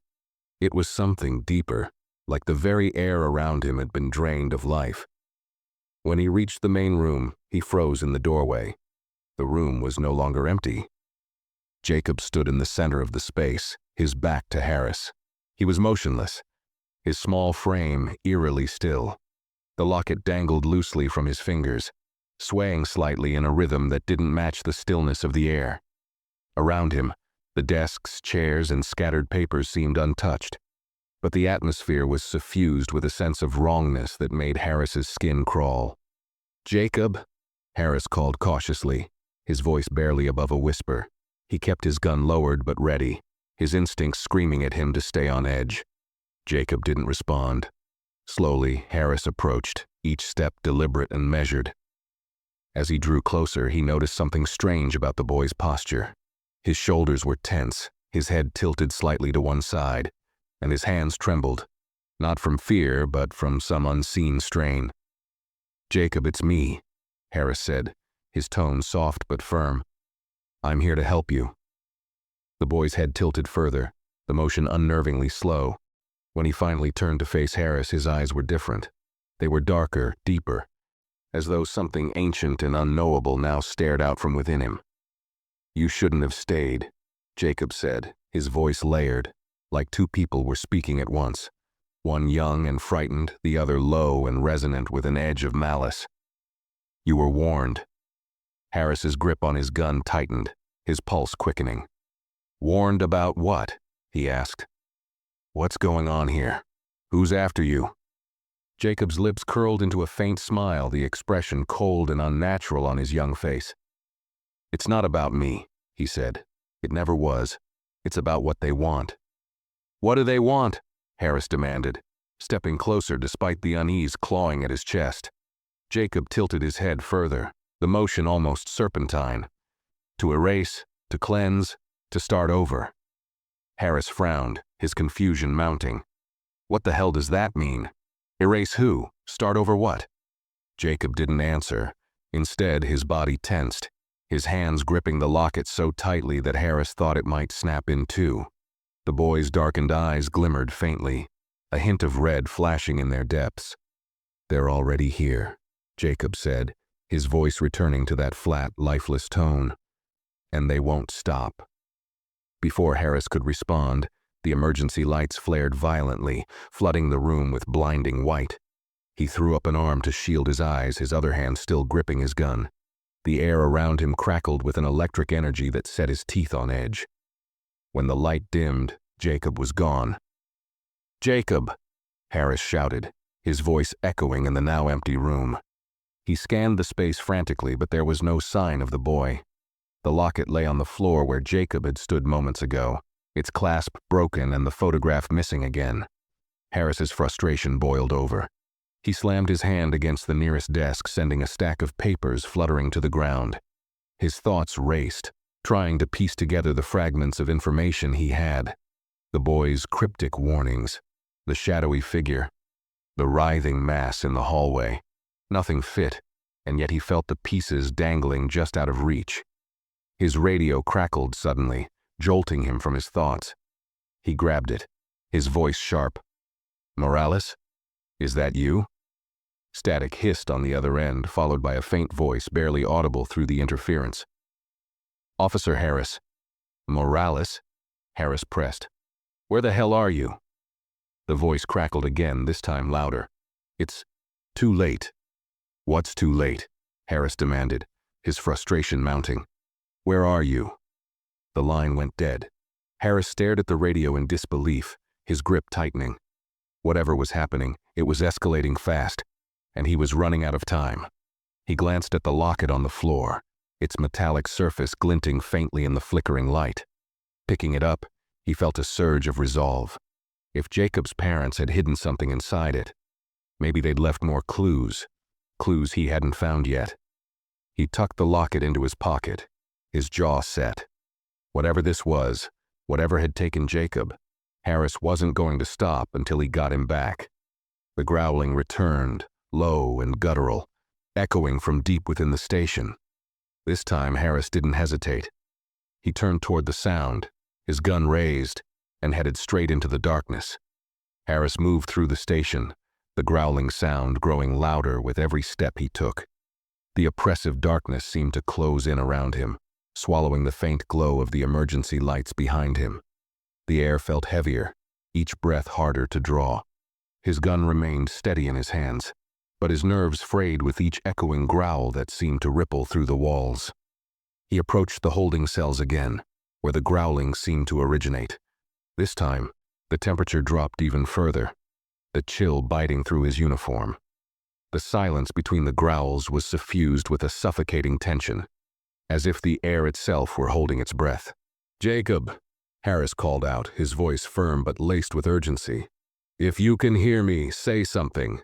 It was something deeper, like the very air around him had been drained of life. When he reached the main room, he froze in the doorway. The room was no longer empty. Jacob stood in the center of the space, his back to Harris. He was motionless, his small frame eerily still. The locket dangled loosely from his fingers, swaying slightly in a rhythm that didn't match the stillness of the air. Around him, the desks, chairs, and scattered papers seemed untouched, but the atmosphere was suffused with a sense of wrongness that made Harris's skin crawl. "Jacob," Harris called cautiously, his voice barely above a whisper. He kept his gun lowered but ready, his instincts screaming at him to stay on edge. Jacob didn't respond. Slowly, Harris approached, each step deliberate and measured. As he drew closer, he noticed something strange about the boy's posture. His shoulders were tense, his head tilted slightly to one side, and his hands trembled, not from fear, but from some unseen strain. "Jacob, it's me," Harris said, his tone soft but firm. "I'm here to help you." The boy's head tilted further, the motion unnervingly slow. When he finally turned to face Harris, his eyes were different. They were darker, deeper, as though something ancient and unknowable now stared out from within him. "You shouldn't have stayed," Jacob said, his voice layered, like two people were speaking at once, one young and frightened, the other low and resonant with an edge of malice. "You were warned." Harris's grip on his gun tightened, his pulse quickening. "Warned about what?" he asked. What's going on here? Who's after you? Jacob's lips curled into a faint smile, the expression cold and unnatural on his young face. It's not about me, he said. It never was. It's about what they want. What do they want? Harris demanded, stepping closer despite the unease clawing at his chest. Jacob tilted his head further, the motion almost serpentine. To erase, to cleanse, to start over. Harris frowned, his confusion mounting. What the hell does that mean? Erase who? Start over what? Jacob didn't answer. Instead, his body tensed, his hands gripping the locket so tightly that Harris thought it might snap in two. The boy's darkened eyes glimmered faintly, a hint of red flashing in their depths. They're already here, Jacob said, his voice returning to that flat, lifeless tone. And they won't stop. Before Harris could respond, the emergency lights flared violently, flooding the room with blinding white. He threw up an arm to shield his eyes, his other hand still gripping his gun. The air around him crackled with an electric energy that set his teeth on edge. When the light dimmed, Jacob was gone. "Jacob!" Harris shouted, his voice echoing in the now empty room. He scanned the space frantically, but there was no sign of the boy. The locket lay on the floor where Jacob had stood moments ago, its clasp broken and the photograph missing again. Harris's frustration boiled over. He slammed his hand against the nearest desk, sending a stack of papers fluttering to the ground. His thoughts raced, trying to piece together the fragments of information he had. The boy's cryptic warnings, the shadowy figure, the writhing mass in the hallway. Nothing fit, and yet he felt the pieces dangling just out of reach. His radio crackled suddenly, jolting him from his thoughts. He grabbed it, his voice sharp. "Morales? Is that you?" Static hissed on the other end, followed by a faint voice barely audible through the interference. "Officer Harris." "Morales?" Harris pressed. "Where the hell are you?" The voice crackled again, this time louder. "It's too late." "What's too late?" Harris demanded, his frustration mounting. "Where are you?" The line went dead. Harris stared at the radio in disbelief, his grip tightening. Whatever was happening, it was escalating fast, and he was running out of time. He glanced at the locket on the floor, its metallic surface glinting faintly in the flickering light. Picking it up, he felt a surge of resolve. If Jacob's parents had hidden something inside it, maybe they'd left more clues he hadn't found yet. He tucked the locket into his pocket, his jaw set. Whatever this was, whatever had taken Jacob, Harris wasn't going to stop until he got him back. The growling returned, low and guttural, echoing from deep within the station. This time Harris didn't hesitate. He turned toward the sound, his gun raised, and headed straight into the darkness. Harris moved through the station, the growling sound growing louder with every step he took. The oppressive darkness seemed to close in around him, swallowing the faint glow of the emergency lights behind him. The air felt heavier, each breath harder to draw. His gun remained steady in his hands, but his nerves frayed with each echoing growl that seemed to ripple through the walls. He approached the holding cells again, where the growling seemed to originate. This time, the temperature dropped even further, the chill biting through his uniform. The silence between the growls was suffused with a suffocating tension, as if the air itself were holding its breath. "Jacob," Harris called out, his voice firm but laced with urgency. "If you can hear me, say something."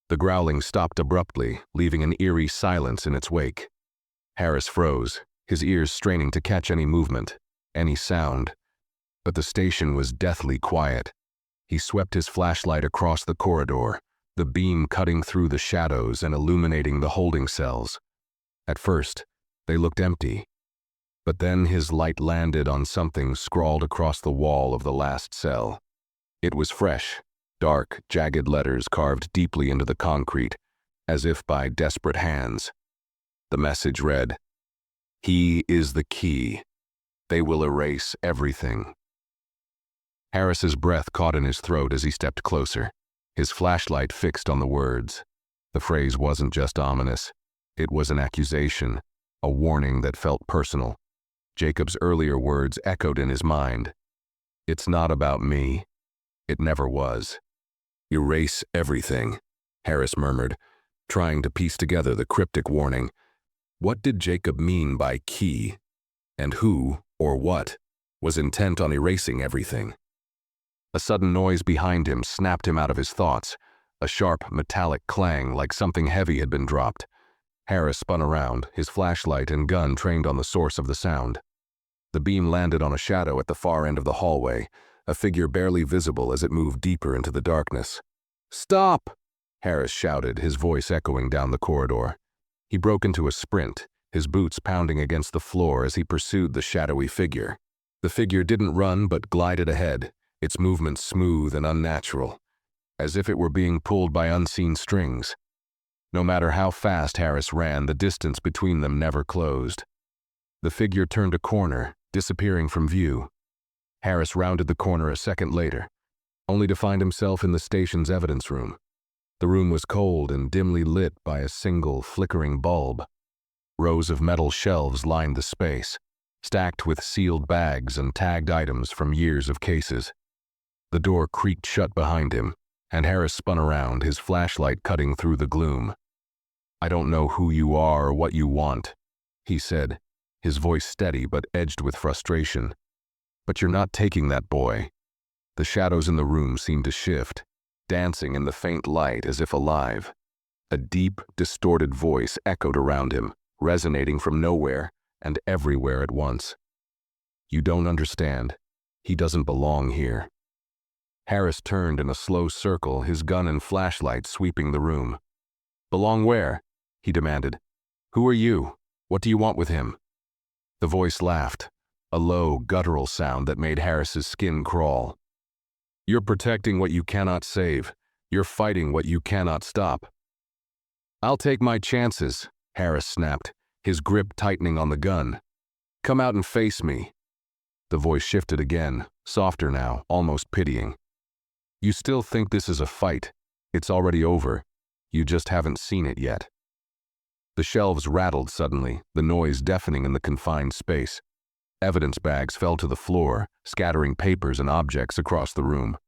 The growling stopped abruptly, leaving an eerie silence in its wake. Harris froze, his ears straining to catch any movement, any sound. But the station was deathly quiet. He swept his flashlight across the corridor, the beam cutting through the shadows and illuminating the holding cells. At first, they looked empty. But then his light landed on something scrawled across the wall of the last cell. It was fresh, dark, jagged letters carved deeply into the concrete, as if by desperate hands. The message read, "He is the key. They will erase everything." Harris's breath caught in his throat as he stepped closer, his flashlight fixed on the words. The phrase wasn't just ominous. It was an accusation, a warning that felt personal. Jacob's earlier words echoed in his mind. "It's not about me. It never was. "Erase everything," Harris murmured, trying to piece together the cryptic warning. What did Jacob mean by key? And who, or what, was intent on erasing everything? A sudden noise behind him snapped him out of his thoughts, a sharp, metallic clang like something heavy had been dropped. Harris spun around, his flashlight and gun trained on the source of the sound. The beam landed on a shadow at the far end of the hallway, a figure barely visible as it moved deeper into the darkness. "Stop!" Harris shouted, his voice echoing down the corridor. He broke into a sprint, his boots pounding against the floor as he pursued the shadowy figure. The figure didn't run but glided ahead, its movements smooth and unnatural, as if it were being pulled by unseen strings. No matter how fast Harris ran, the distance between them never closed. The figure turned a corner, disappearing from view. Harris rounded the corner a second later, only to find himself in the station's evidence room. The room was cold and dimly lit by a single flickering bulb. Rows of metal shelves lined the space, stacked with sealed bags and tagged items from years of cases. The door creaked shut behind him, and Harris spun around, his flashlight cutting through the gloom. "I don't know who you are or what you want," he said, his voice steady but edged with frustration. "But you're not taking that boy." The shadows in the room seemed to shift, dancing in the faint light as if alive. A deep, distorted voice echoed around him, resonating from nowhere and everywhere at once. "You don't understand. He doesn't belong here." Harris turned in a slow circle, his gun and flashlight sweeping the room. "Belong where?" he demanded. "Who are you? What do you want with him?" The voice laughed, a low, guttural sound that made Harris's skin crawl. "You're protecting what you cannot save. You're fighting what you cannot stop." "I'll take my chances," Harris snapped, his grip tightening on the gun. "Come out and face me." The voice shifted again, softer now, almost pitying. "You still think this is a fight. It's already over. You just haven't seen it yet." The shelves rattled suddenly, the noise deafening in the confined space. Evidence bags fell to the floor, scattering papers and objects across the room.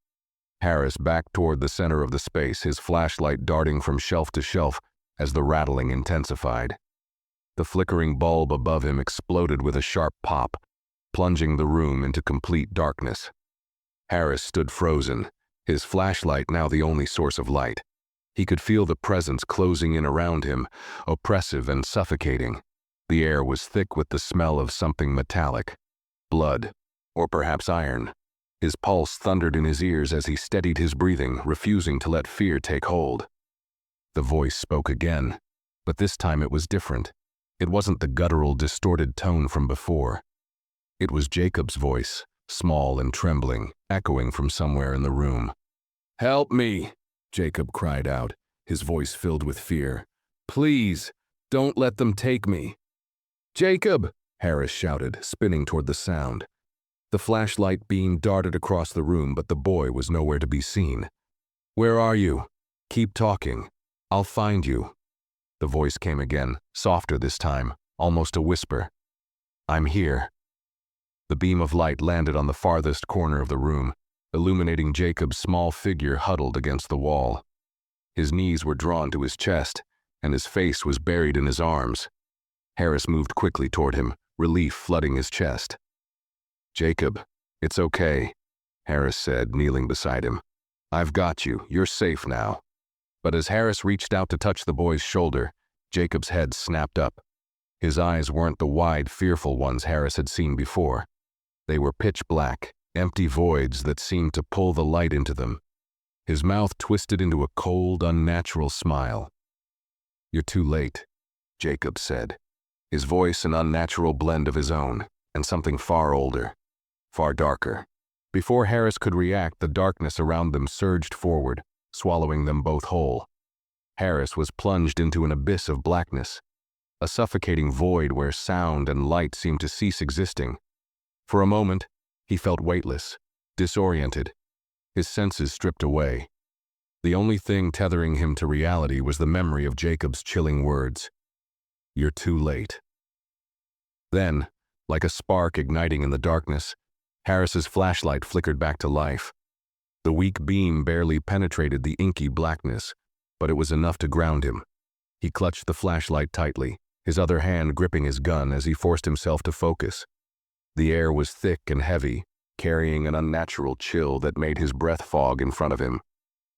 Harris backed toward the center of the space, his flashlight darting from shelf to shelf as the rattling intensified. The flickering bulb above him exploded with a sharp pop, plunging the room into complete darkness. Harris stood frozen, his flashlight now the only source of light. He could feel the presence closing in around him, oppressive and suffocating. The air was thick with the smell of something metallic. Blood, or perhaps iron. His pulse thundered in his ears as he steadied his breathing, refusing to let fear take hold. The voice spoke again, but this time it was different. It wasn't the guttural, distorted tone from before. It was Jacob's voice, small and trembling, echoing from somewhere in the room. "Help me!" Jacob cried out, his voice filled with fear. "Please, don't let them take me." "Jacob!" Harris shouted, spinning toward the sound. The flashlight beam darted across the room, but the boy was nowhere to be seen. "Where are you? Keep talking. I'll find you." The voice came again, softer this time, almost a whisper. "I'm here." The beam of light landed on the farthest corner of the room, illuminating Jacob's small figure huddled against the wall. His knees were drawn to his chest, and his face was buried in his arms. Harris moved quickly toward him, relief flooding his chest. "Jacob, it's okay," Harris said, kneeling beside him. "I've got you. You're safe now." But as Harris reached out to touch the boy's shoulder, Jacob's head snapped up. His eyes weren't the wide, fearful ones Harris had seen before. They were pitch black, empty voids that seemed to pull the light into them. His mouth twisted into a cold, unnatural smile. "You're too late," Jacob said, his voice an unnatural blend of his own, and something far older, far darker. Before Harris could react, the darkness around them surged forward, swallowing them both whole. Harris was plunged into an abyss of blackness, a suffocating void where sound and light seemed to cease existing. For a moment, he felt weightless, disoriented, his senses stripped away. The only thing tethering him to reality was the memory of Jacob's chilling words. "You're too late." Then, like a spark igniting in the darkness, Harris's flashlight flickered back to life. The weak beam barely penetrated the inky blackness, but it was enough to ground him. He clutched the flashlight tightly, his other hand gripping his gun as he forced himself to focus. The air was thick and heavy, carrying an unnatural chill that made his breath fog in front of him.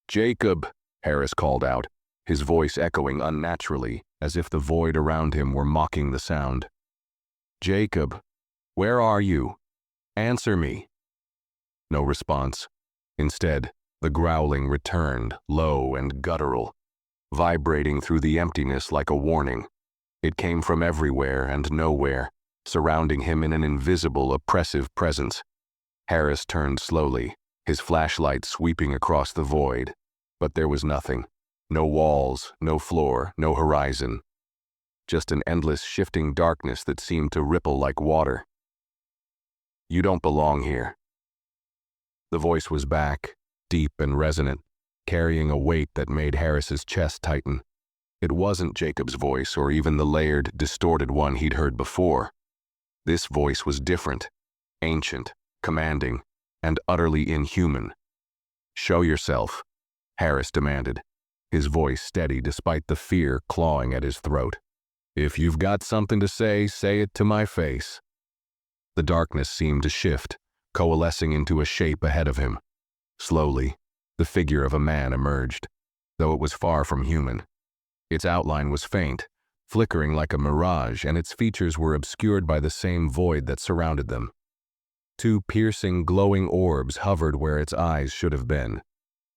"Jacob," Harris called out, his voice echoing unnaturally, as if the void around him were mocking the sound. "Jacob, where are you? Answer me." No response. Instead, the growling returned, low and guttural, vibrating through the emptiness like a warning. It came from everywhere and nowhere, surrounding him in an invisible, oppressive presence. Harris turned slowly, his flashlight sweeping across the void, but there was nothing. No walls, no floor, no horizon. Just an endless shifting darkness that seemed to ripple like water. "You don't belong here." The voice was back, deep and resonant, carrying a weight that made Harris's chest tighten. It wasn't Jacob's voice or even the layered, distorted one he'd heard before. This voice was different, ancient, commanding, and utterly inhuman. "Show yourself," Harris demanded, his voice steady despite the fear clawing at his throat. "If you've got something to say it to my face." The darkness seemed to shift, coalescing into a shape ahead of him. Slowly, the figure of a man emerged, though it was far from human. Its outline was faint, flickering like a mirage, and its features were obscured by the same void that surrounded them. Two piercing, glowing orbs hovered where its eyes should have been,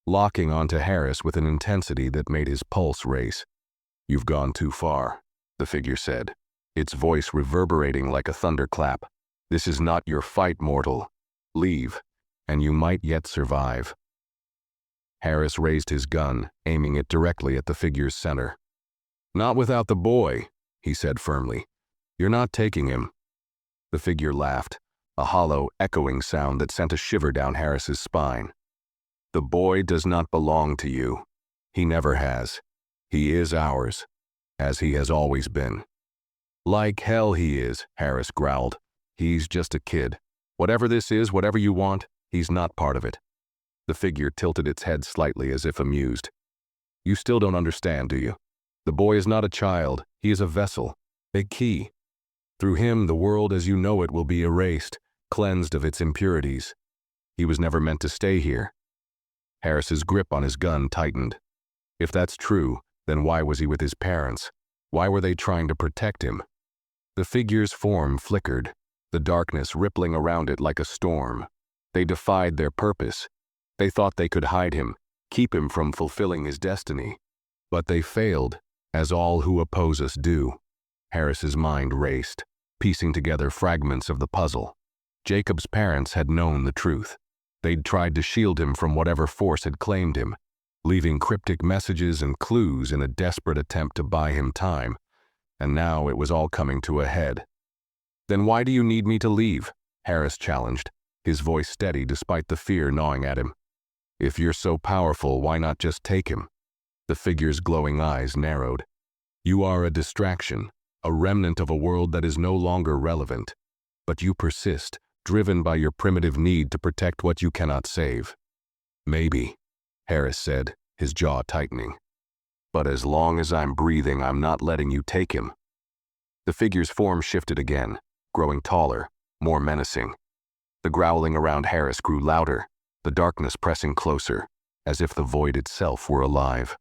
locking onto Harris with an intensity that made his pulse race. "You've gone too far," the figure said, its voice reverberating like a thunderclap. "This is not your fight, mortal. Leave, and you might yet survive." Harris raised his gun, aiming it directly at the figure's center. "Not without the boy," he said firmly. "You're not taking him." The figure laughed, a hollow, echoing sound that sent a shiver down Harris's spine. "The boy does not belong to you. He never has. He is ours, as he has always been." "Like hell he is," Harris growled. "He's just a kid. Whatever this is, whatever you want, he's not part of it." The figure tilted its head slightly as if amused. "You still don't understand, do you? The boy is not a child. He is a vessel, a key. Through him, the world as you know it will be erased, cleansed of its impurities. He was never meant to stay here." Harris's grip on his gun tightened. If that's true, then why was he with his parents? Why were they trying to protect him? The figure's form flickered, the darkness rippling around it like a storm. They defied their purpose. They thought they could hide him, keep him from fulfilling his destiny. But they failed, as all who oppose us do. Harris's mind raced, piecing together fragments of the puzzle. Jacob's parents had known the truth. They'd tried to shield him from whatever force had claimed him, leaving cryptic messages and clues in a desperate attempt to buy him time. And now it was all coming to a head. "Then why do you need me to leave?" Harris challenged, his voice steady despite the fear gnawing at him. "If you're so powerful, why not just take him?" The figure's glowing eyes narrowed. "You are a distraction, a remnant of a world that is no longer relevant. But you persist, driven by your primitive need to protect what you cannot save." "Maybe," Harris said, his jaw tightening. "But as long as I'm breathing, I'm not letting you take him." The figure's form shifted again, growing taller, more menacing. The growling around Harris grew louder, the darkness pressing closer, as if the void itself were alive.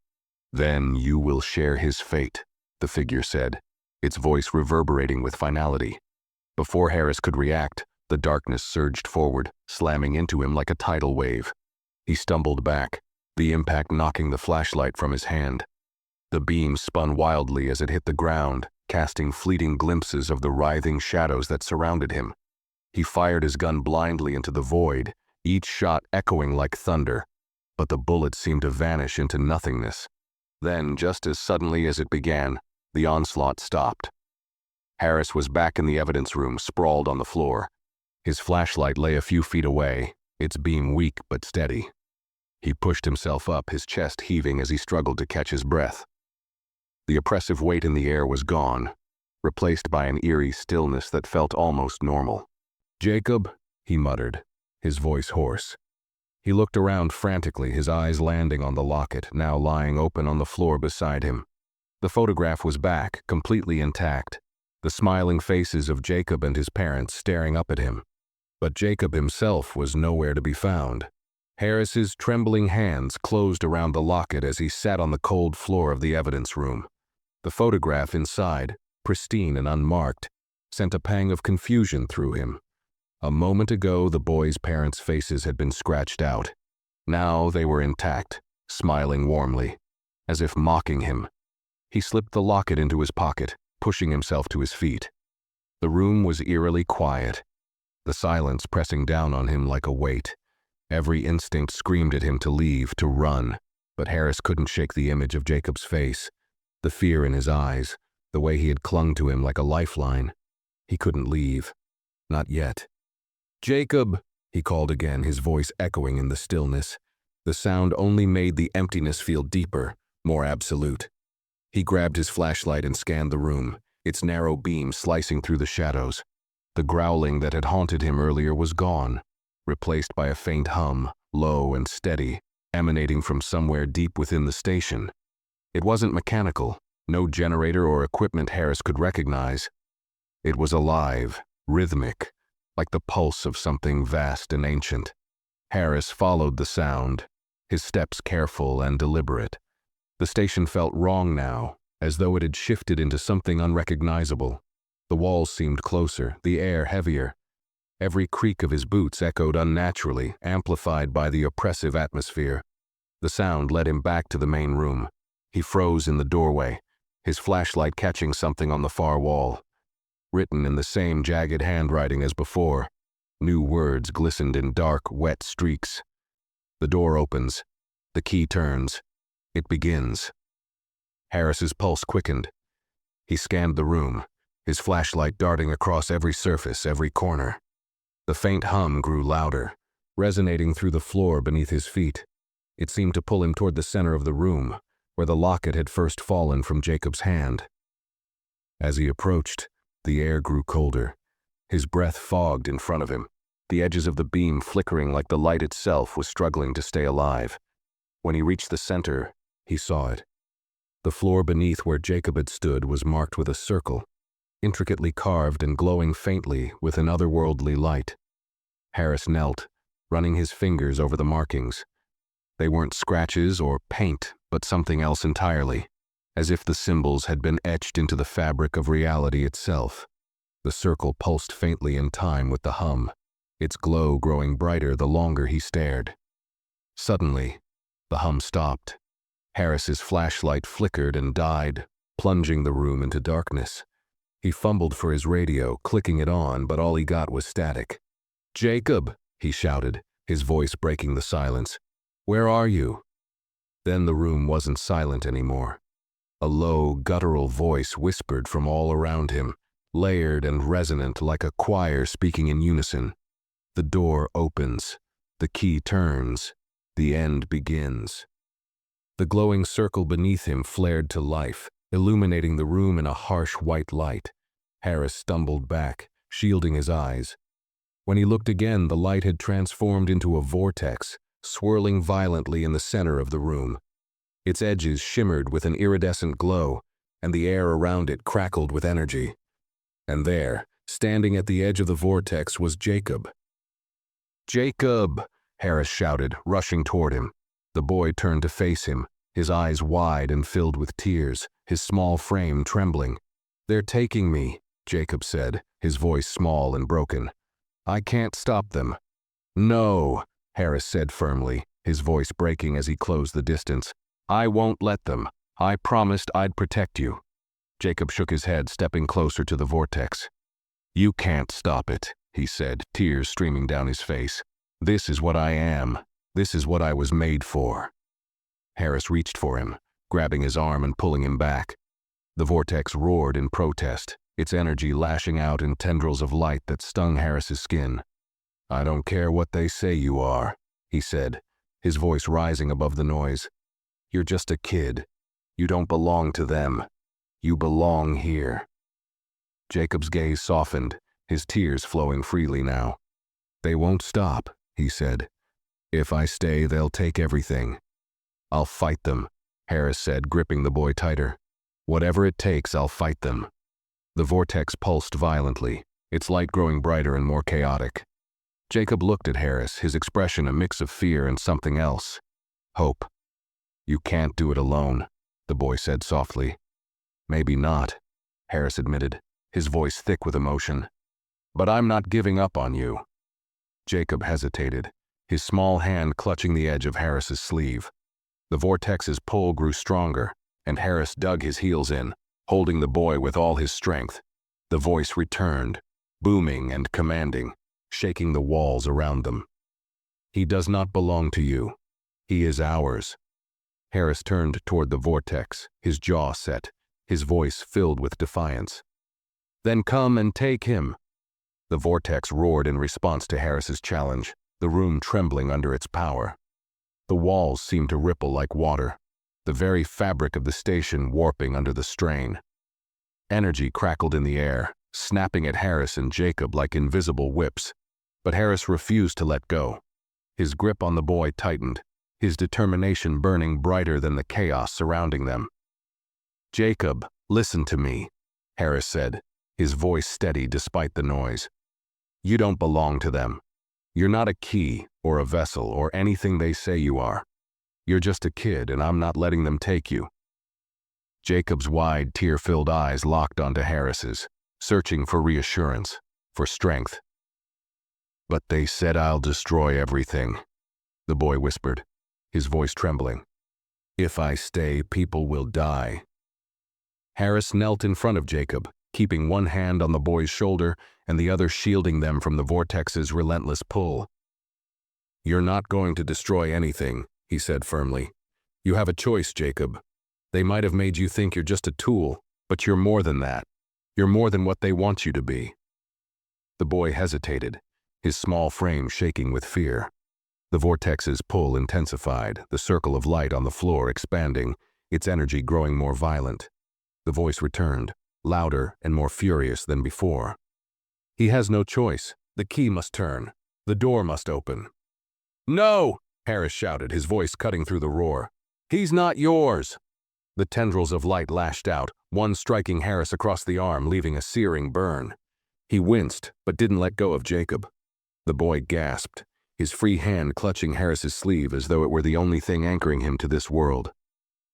"Then you will share his fate," the figure said, its voice reverberating with finality. Before Harris could react, the darkness surged forward, slamming into him like a tidal wave. He stumbled back, the impact knocking the flashlight from his hand. The beam spun wildly as it hit the ground, casting fleeting glimpses of the writhing shadows that surrounded him. He fired his gun blindly into the void, each shot echoing like thunder, but the bullet seemed to vanish into nothingness. Then, just as suddenly as it began, the onslaught stopped. Harris was back in the evidence room, sprawled on the floor. His flashlight lay a few feet away, its beam weak but steady. He pushed himself up, his chest heaving as he struggled to catch his breath. The oppressive weight in the air was gone, replaced by an eerie stillness that felt almost normal. "Jacob," he muttered, his voice hoarse. He looked around frantically, his eyes landing on the locket, now lying open on the floor beside him. The photograph was back, completely intact, the smiling faces of Jacob and his parents staring up at him. But Jacob himself was nowhere to be found. Harris's trembling hands closed around the locket as he sat on the cold floor of the evidence room. The photograph inside, pristine and unmarked, sent a pang of confusion through him. A moment ago, the boy's parents' faces had been scratched out. Now they were intact, smiling warmly, as if mocking him. He slipped the locket into his pocket, pushing himself to his feet. The room was eerily quiet, the silence pressing down on him like a weight. Every instinct screamed at him to leave, to run, but Harris couldn't shake the image of Jacob's face, the fear in his eyes, the way he had clung to him like a lifeline. He couldn't leave. Not yet. "Jacob," he called again, his voice echoing in the stillness. The sound only made the emptiness feel deeper, more absolute. He grabbed his flashlight and scanned the room, its narrow beam slicing through the shadows. The growling that had haunted him earlier was gone, replaced by a faint hum, low and steady, emanating from somewhere deep within the station. It wasn't mechanical, no generator or equipment Harris could recognize. It was alive, rhythmic, like the pulse of something vast and ancient. Harris followed the sound, his steps careful and deliberate. The station felt wrong now, as though it had shifted into something unrecognizable. The walls seemed closer, the air heavier. Every creak of his boots echoed unnaturally, amplified by the oppressive atmosphere. The sound led him back to the main room. He froze in the doorway, his flashlight catching something on the far wall. Written in the same jagged handwriting as before, new words glistened in dark, wet streaks. The door opens. The key turns. It begins. Harris's pulse quickened. He scanned the room, his flashlight darting across every surface, every corner. The faint hum grew louder, resonating through the floor beneath his feet. It seemed to pull him toward the center of the room, where the locket had first fallen from Jacob's hand. As he approached, the air grew colder. His breath fogged in front of him, the edges of the beam flickering like the light itself was struggling to stay alive. When he reached the center, he saw it. The floor beneath where Jacob had stood was marked with a circle, intricately carved and glowing faintly with an otherworldly light. Harris knelt, running his fingers over the markings. They weren't scratches or paint, but something else entirely, as if the symbols had been etched into the fabric of reality itself. The circle pulsed faintly in time with the hum, its glow growing brighter the longer he stared. Suddenly, the hum stopped. Harris's flashlight flickered and died, plunging the room into darkness. He fumbled for his radio, clicking it on, but all he got was static. "Jacob," he shouted, his voice breaking the silence. "Where are you?" Then the room wasn't silent anymore. A low, guttural voice whispered from all around him, layered and resonant like a choir speaking in unison. The door opens. The key turns. The end begins. The glowing circle beneath him flared to life, illuminating the room in a harsh white light. Harris stumbled back, shielding his eyes. When he looked again, the light had transformed into a vortex, swirling violently in the center of the room. Its edges shimmered with an iridescent glow, and the air around it crackled with energy. And there, standing at the edge of the vortex, was Jacob. "Jacob!" Harris shouted, rushing toward him. The boy turned to face him, his eyes wide and filled with tears, his small frame trembling. "They're taking me," Jacob said, his voice small and broken. "I can't stop them." "No," Harris said firmly, his voice breaking as he closed the distance. "I won't let them. I promised I'd protect you." Jacob shook his head, stepping closer to the vortex. "You can't stop it," he said, tears streaming down his face. "This is what I am. This is what I was made for." Harris reached for him, grabbing his arm and pulling him back. The vortex roared in protest, its energy lashing out in tendrils of light that stung Harris's skin. "I don't care what they say you are," he said, his voice rising above the noise. "You're just a kid. You don't belong to them. You belong here." Jacob's gaze softened, his tears flowing freely now. "They won't stop," he said. If I stay, they'll take everything. I'll fight them, Harris said, gripping the boy tighter. Whatever it takes, I'll fight them. The vortex pulsed violently, its light growing brighter and more chaotic. Jacob looked at Harris, his expression a mix of fear and something else. Hope. You can't do it alone, the boy said softly. Maybe not, Harris admitted, his voice thick with emotion. But I'm not giving up on you. Jacob hesitated, his small hand clutching the edge of Harris's sleeve. The vortex's pull grew stronger, and Harris dug his heels in, holding the boy with all his strength. The voice returned, booming and commanding, shaking the walls around them. He does not belong to you. He is ours. Harris turned toward the vortex, his jaw set, his voice filled with defiance. Then come and take him. The vortex roared in response to Harris's challenge, the room trembling under its power. The walls seemed to ripple like water, the very fabric of the station warping under the strain. Energy crackled in the air, snapping at Harris and Jacob like invisible whips, but Harris refused to let go. His grip on the boy tightened, his determination burning brighter than the chaos surrounding them. Jacob, listen to me, Harris said, his voice steady despite the noise. You don't belong to them. You're not a key or a vessel or anything they say you are. You're just a kid, and I'm not letting them take you. Jacob's wide, tear-filled eyes locked onto Harris's, searching for reassurance, for strength. But they said I'll destroy everything, the boy whispered, his voice trembling. If I stay, people will die. Harris knelt in front of Jacob, keeping one hand on the boy's shoulder and the other shielding them from the vortex's relentless pull. You're not going to destroy anything, he said firmly. You have a choice, Jacob. They might have made you think you're just a tool, but you're more than that. You're more than what they want you to be. The boy hesitated, his small frame shaking with fear. The vortex's pull intensified, the circle of light on the floor expanding, its energy growing more violent. The voice returned, louder and more furious than before. He has no choice. The key must turn. The door must open. No! Harris shouted, his voice cutting through the roar. He's not yours! The tendrils of light lashed out, one striking Harris across the arm, leaving a searing burn. He winced, but didn't let go of Jacob. The boy gasped, his free hand clutching Harris's sleeve as though it were the only thing anchoring him to this world.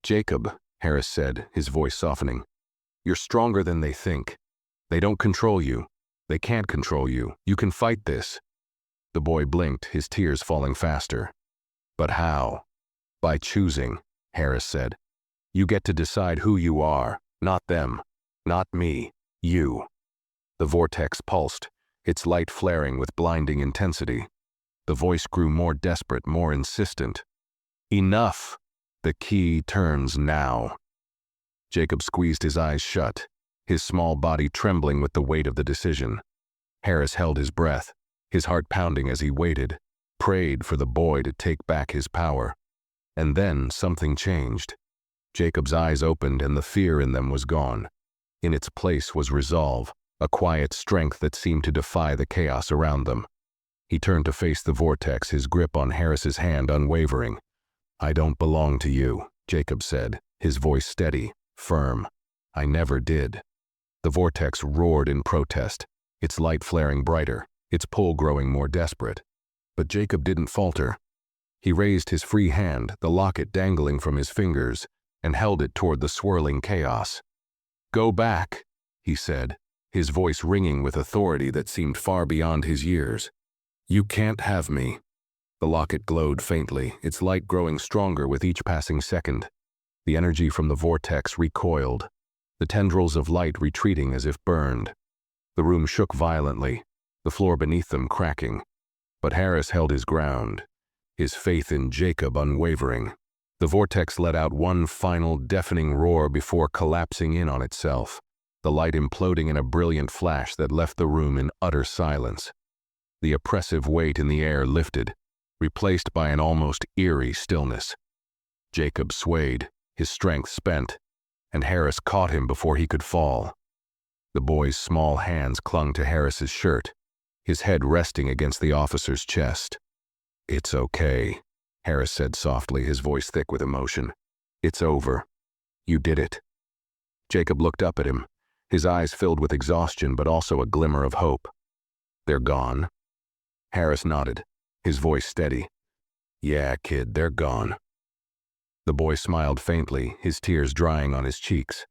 Jacob, Harris said, his voice softening. You're stronger than they think. They don't control you. They can't control you. You can fight this. The boy blinked, his tears falling faster. But how? By choosing, Harris said. You get to decide who you are, not them, not me, you. The vortex pulsed, its light flaring with blinding intensity. The voice grew more desperate, more insistent. Enough! The key turns now. Jacob squeezed his eyes shut, his small body trembling with the weight of the decision. Harris held his breath, his heart pounding as he waited, prayed for the boy to take back his power. And then something changed. Jacob's eyes opened and the fear in them was gone. In its place was resolve, a quiet strength that seemed to defy the chaos around them. He turned to face the vortex, his grip on Harris's hand unwavering. I don't belong to you, Jacob said, his voice steady, firm. I never did. The vortex roared in protest, its light flaring brighter, its pull growing more desperate. But Jacob didn't falter. He raised his free hand, the locket dangling from his fingers, and held it toward the swirling chaos. Go back, he said, his voice ringing with authority that seemed far beyond his years. You can't have me. The locket glowed faintly, its light growing stronger with each passing second. The energy from the vortex recoiled, the tendrils of light retreating as if burned. The room shook violently, the floor beneath them cracking. But Harris held his ground, his faith in Jacob unwavering. The vortex let out one final deafening roar before collapsing in on itself, the light imploding in a brilliant flash that left the room in utter silence. The oppressive weight in the air lifted, replaced by an almost eerie stillness. Jacob swayed, his strength spent, and Harris caught him before he could fall. The boy's small hands clung to Harris's shirt, his head resting against the officer's chest. "It's okay," Harris said softly, his voice thick with emotion. "It's over. You did it." Jacob looked up at him, his eyes filled with exhaustion but also a glimmer of hope. "They're gone?" Harris nodded, his voice steady. "Yeah, kid, they're gone." The boy smiled faintly, his tears drying on his cheeks.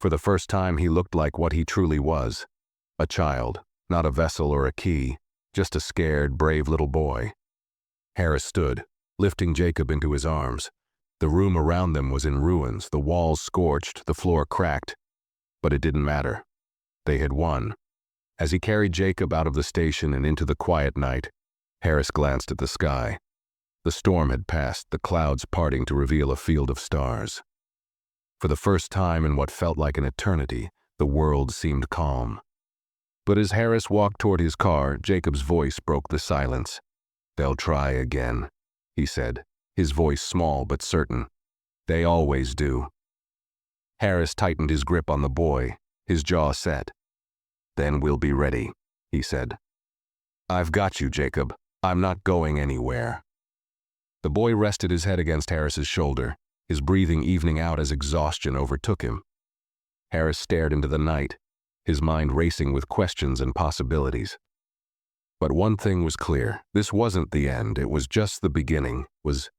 For the first time he looked like what he truly was. A child, not a vessel or a key, just a scared, brave little boy. Harris stood, lifting Jacob into his arms. The room around them was in ruins, the walls scorched, the floor cracked. But it didn't matter. They had won. As he carried Jacob out of the station and into the quiet night, Harris glanced at the sky. The storm had passed, the clouds parting to reveal a field of stars. For the first time in what felt like an eternity, the world seemed calm. But as Harris walked toward his car, Jacob's voice broke the silence. "They'll try again," he said, his voice small but certain. "They always do." Harris tightened his grip on the boy, his jaw set. "Then we'll be ready," he said. "I've got you, Jacob. I'm not going anywhere." The boy rested his head against Harris's shoulder, his breathing evening out as exhaustion overtook him. Harris stared into the night, his mind racing with questions and possibilities. But one thing was clear. This wasn't the end. It was just the beginning, was